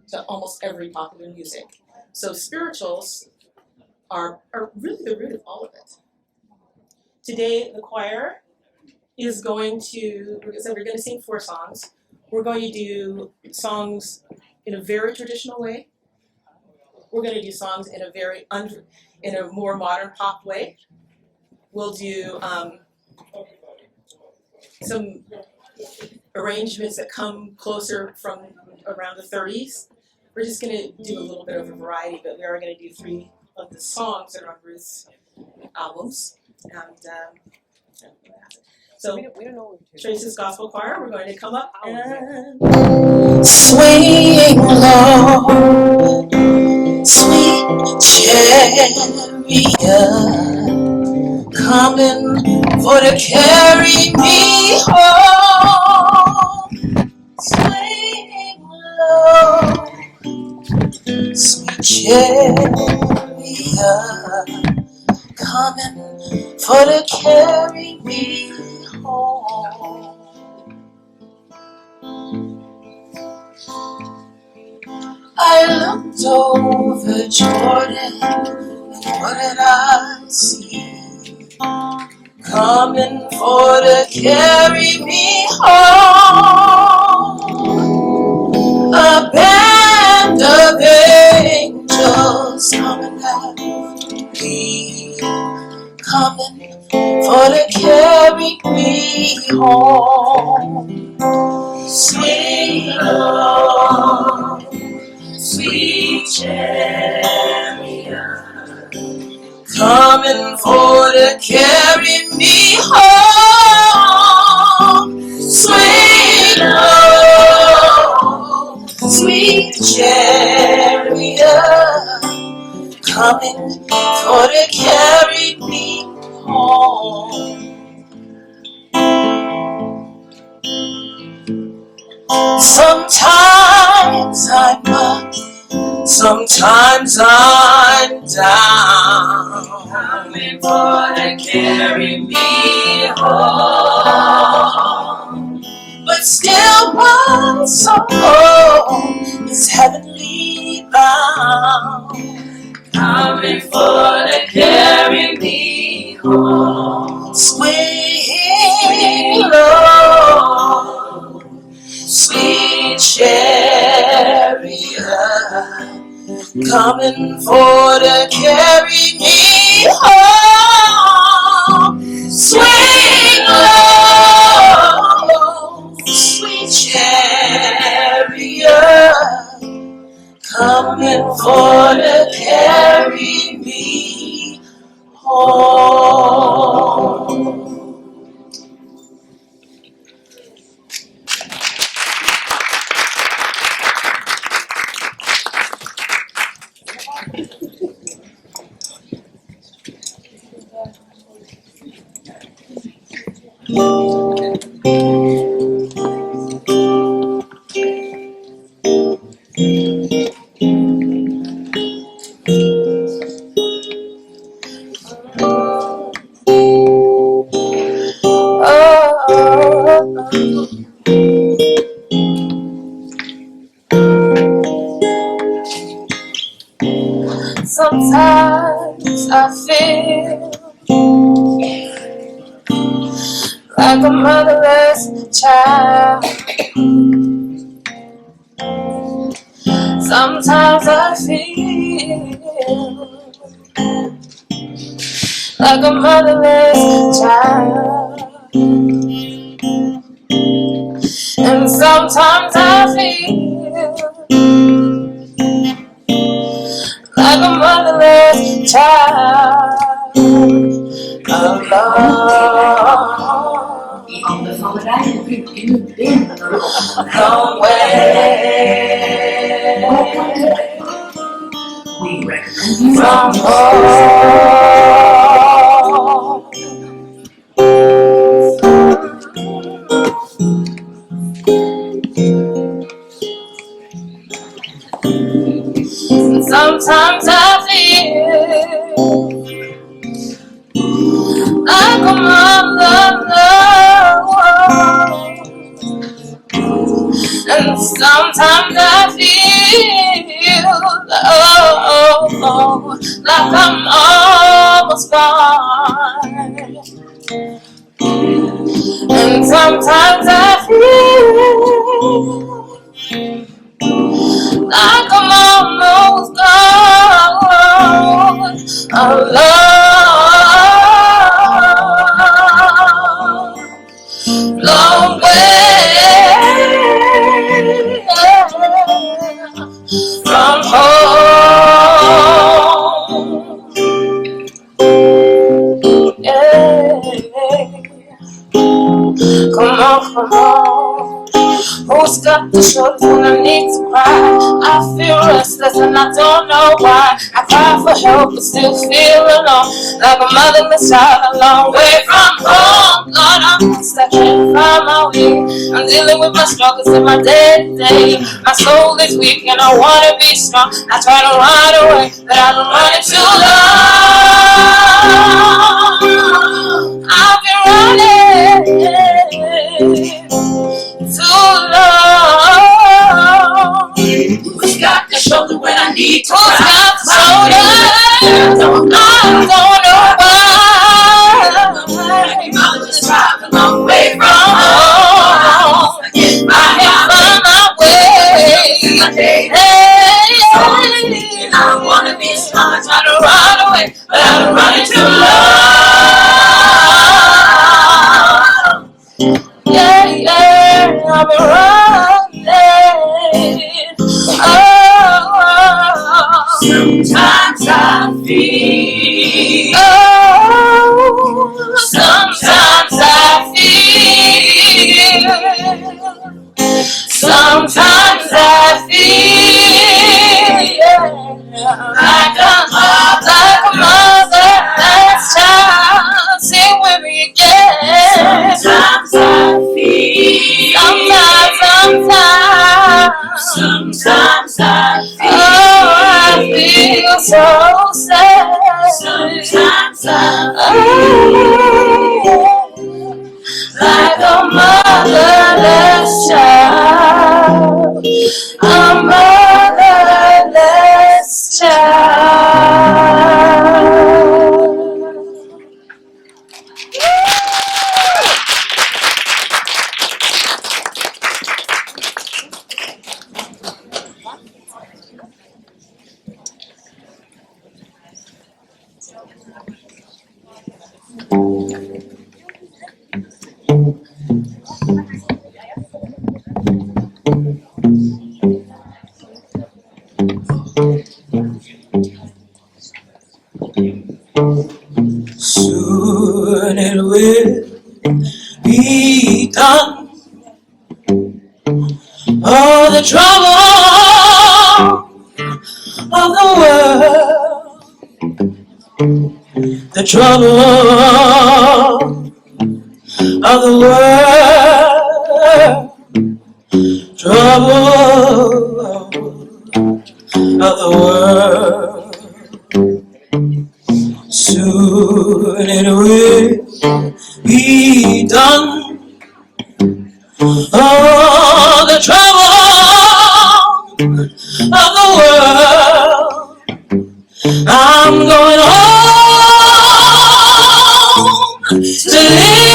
to almost every popular music. So spirituals are really the root of all of it. Today, the choir is going to, we're going to sing 4 songs. We're going to do songs in a very traditional way. We're going to do songs in a more modern pop way. We'll do some arrangements that come closer from around the 30s. We're just going to do a little bit of a variety, but we are going to do 3 of the songs that are on Ruth's albums. And so, Trace's Gospel Choir, we're going to come up and swing low, sweet chariot, coming for to carry me home. Swing low, sweet chariot, coming for to carry me home. I looked over Jordan, and what did I see? Coming for to carry me home. A band of angels coming after me, coming for to carry me home. Swing low, sweet chariot, coming for to carry me home. Swing low, sweet chariot, coming for to carry me home. Sometimes I'm up, sometimes I'm down, coming for to carry me home. But still my soul is heavenly bound, coming for to carry me home. Swing low, sweet chariot, coming for to carry me home. Swing low, sweet chariot, coming for to carry me home. Sometimes I feel like a motherless child. Sometimes I feel like a motherless child. And sometimes I feel like a motherless child alone. Vi anbefaler deg å bruke munnbind når du oppholder Long way. We recommend you From home. Sometimes I feel like a mother, and sometimes I feel like I'm almost gone. And sometimes I feel like I'm almost gone alone. Long way from home. Yeah. Come on, come on. Who's got the shoulders when I need to cry? I feel restless and I don't know why. I cry for help but still feel alone, like a motherless child, a long way from home. Lord, I'm lost, I can't find my way. I'm dealing with my struggles in my day-to-day. My soul is weak and I wanna be strong. I try to run away, but I've been running too long. I've been running too long. Who's got the shoulder when I need to cry? Who's got the shoulder? I don't know why. Your mother just drive a long way from home. I can't find my way. Hey, I wanna be strong. I try to run away, but I'm running too long. Yeah, yeah, I've been running. Sometimes I feel. Sometimes I feel. Sometimes I feel. Yeah, like a motherless child. Sing with me again. Sometimes I feel. Sometimes I feel. Oh, I feel so sad. Sometimes I feel like a motherless child. A motherless child. the trouble of the world, trouble of the world. Soon it will be done. Oh, the trouble of the world. I'm going home to live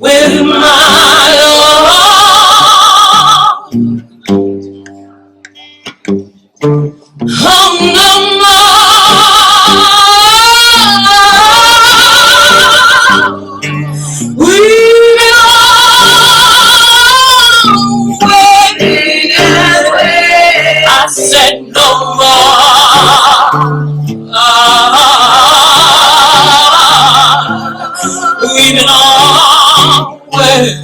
with my Lord. Oh, no, no. We've been waiting and waiting. I said no more. We've been waiting.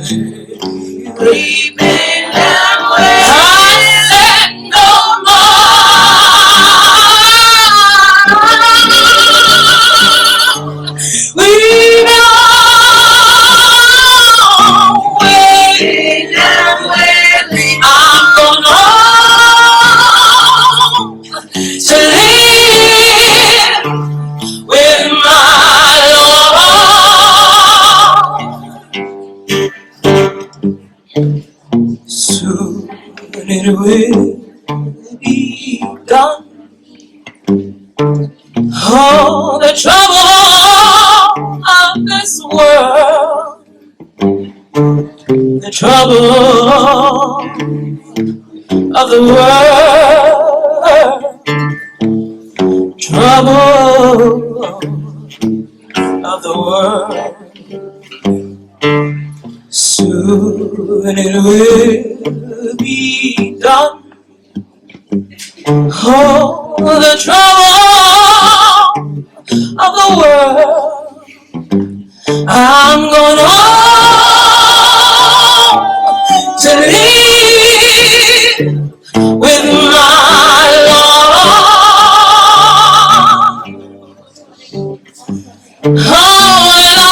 We've been waiting. I said no more. We've been waiting and waiting. I'm going home to live with my Lord. Soon it will be done. Oh, the trouble of this world, the trouble of the world, trouble of the world. Soon it will be done. Oh, the trouble of the world. I'm going home to live with my Lord. Oh, and I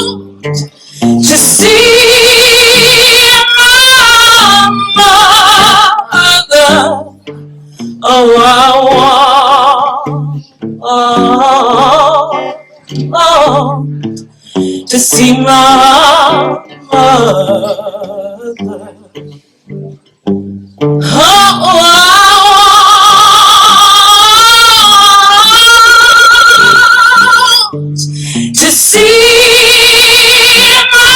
want to see my mother. Oh, I want to see my mother. Oh, I want to see my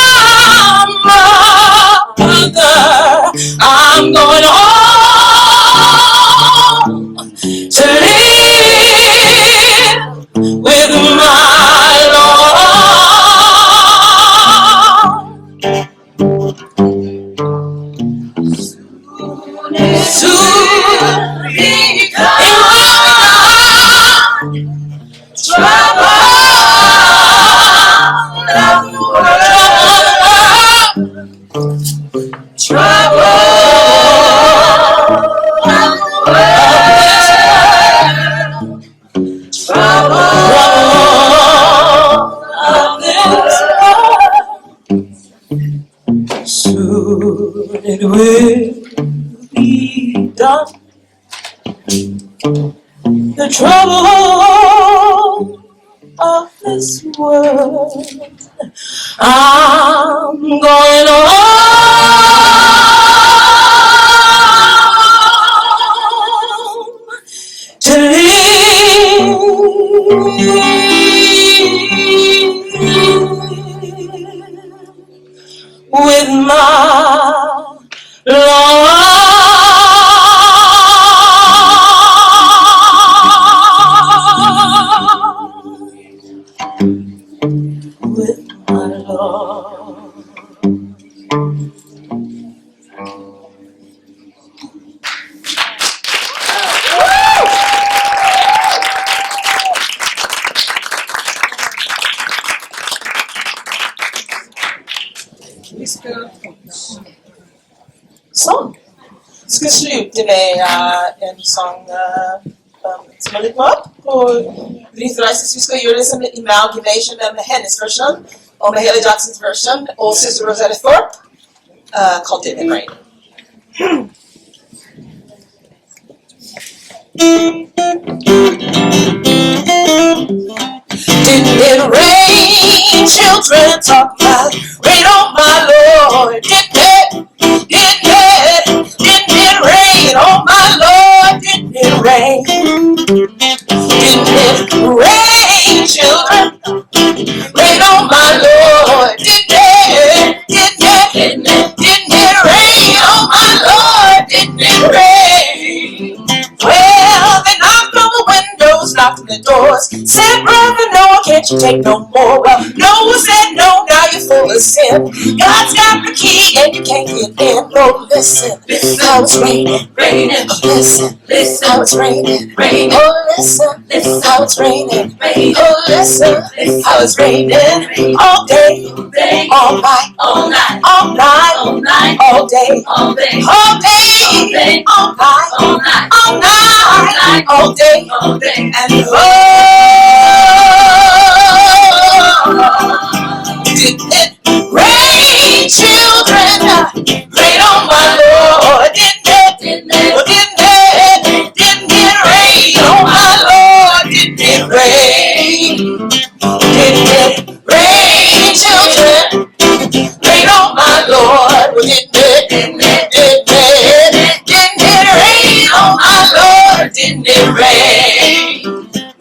mother. I'm going home to live with my Lord. Soon be gone. Trouble of the world. Trouble of the world. Trouble of this world. Soon it will be done. The trouble of this world. I'm going home to live with my Lord. With my Lord. Vi skal Sånn. skal slutte med en sang som er litt opp på Ruth Reese. Vi skal gjøre det som en amalgamation med hennes version og med hele Jacksons version og Sister Rosetta Thorpe called Didn't It Rain. Didn't it rain? Children talk about rain on my Lord. Didn't it? Didn't it? Didn't it rain on my Lord? Didn't it rain? Didn't it rain, children? Rain on my Lord. Didn't it? Didn't it? Didn't it? Didn't it rain on my Lord? Didn't it rain? Well, they knocked on the windows, knocked on the doors, said, "Brother Noah, can't you take no more?" Well, Noah said, "No, now you're full of sin. God's got the key and you can't get in." Oh, listen, listen how it's raining, raining. Oh, listen, listen how it's raining, raining. Oh, listen, listen how it's raining, raining. Oh, listen, listen how it's raining. All day, all night, all night, all night, all night, all day, all day, all day, all night, all night, all night, all day, all day, and didn't it rain, children? Rain on my Lord. Didn't it? Didn't it? Didn't it? Didn't it rain on my Lord? Didn't it rain? Didn't it rain, children? Rain on my Lord. Didn't it? Didn't it? Didn't it? Didn't it rain on my Lord? Didn't it rain?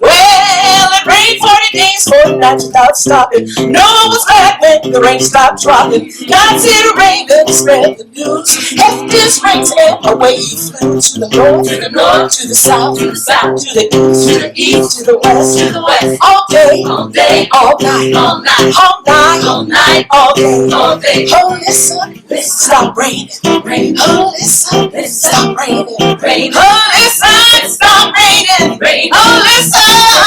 Well, it rained 40 days, 40 nights without stopping. Noah was glad when the rain stopped dropping. God said a rain and spread the news. If this rains and away he flew to the north, to the south, to the south, to the east, to the west, all day, all day, all night, all night, all night, all night, all day, all day. Oh, listen, listen, stop raining, rain. Oh, listen, listen, stop raining, rain. Oh, listen, stop raining, rain. Oh, listen,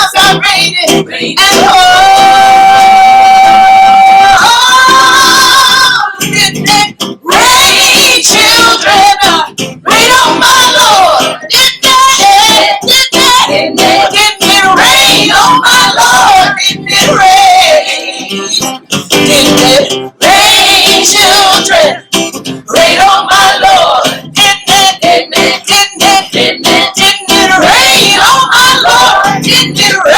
stop raining, rain. And didn't it rain, children? Rain on my Lord. Didn't it? Didn't it? Didn't it? Didn't it rain on my Lord? Didn't it rain? Didn't it rain, children? Rain on my Lord. Didn't it? Didn't it? Didn't it? Didn't it? Didn't it rain on my Lord? Didn't it rain?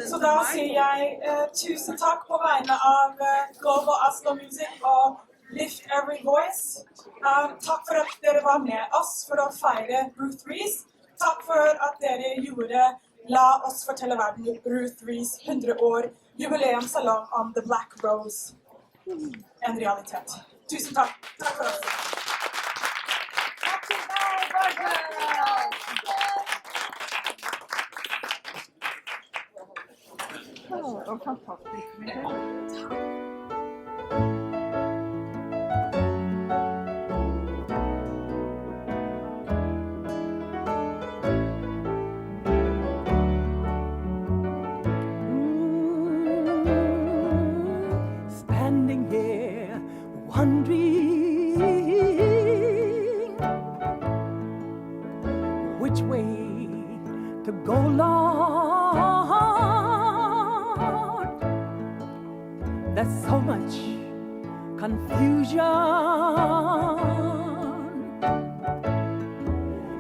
Så da sier jeg tusen takk på vegne av Global Oslo Music og Lift Every Voice. Takk for at dere var med oss for å feire Ruth Reese. Takk for at dere gjorde La oss fortelle verden Ruth Reese 100 år jubileumssalong om The Black Rose en realitet. Tusen takk. Takk for oss. Standing here wondering which way to go, Lord. There's so much confusion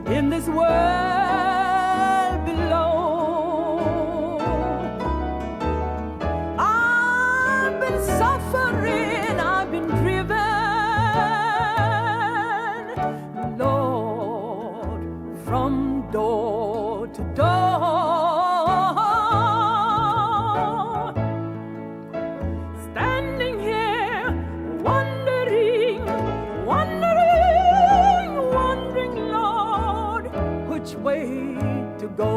in this world below. I've been suffering, I've been driven, Lord, from door to door. Standing here wondering, wondering, Lord, which way to go.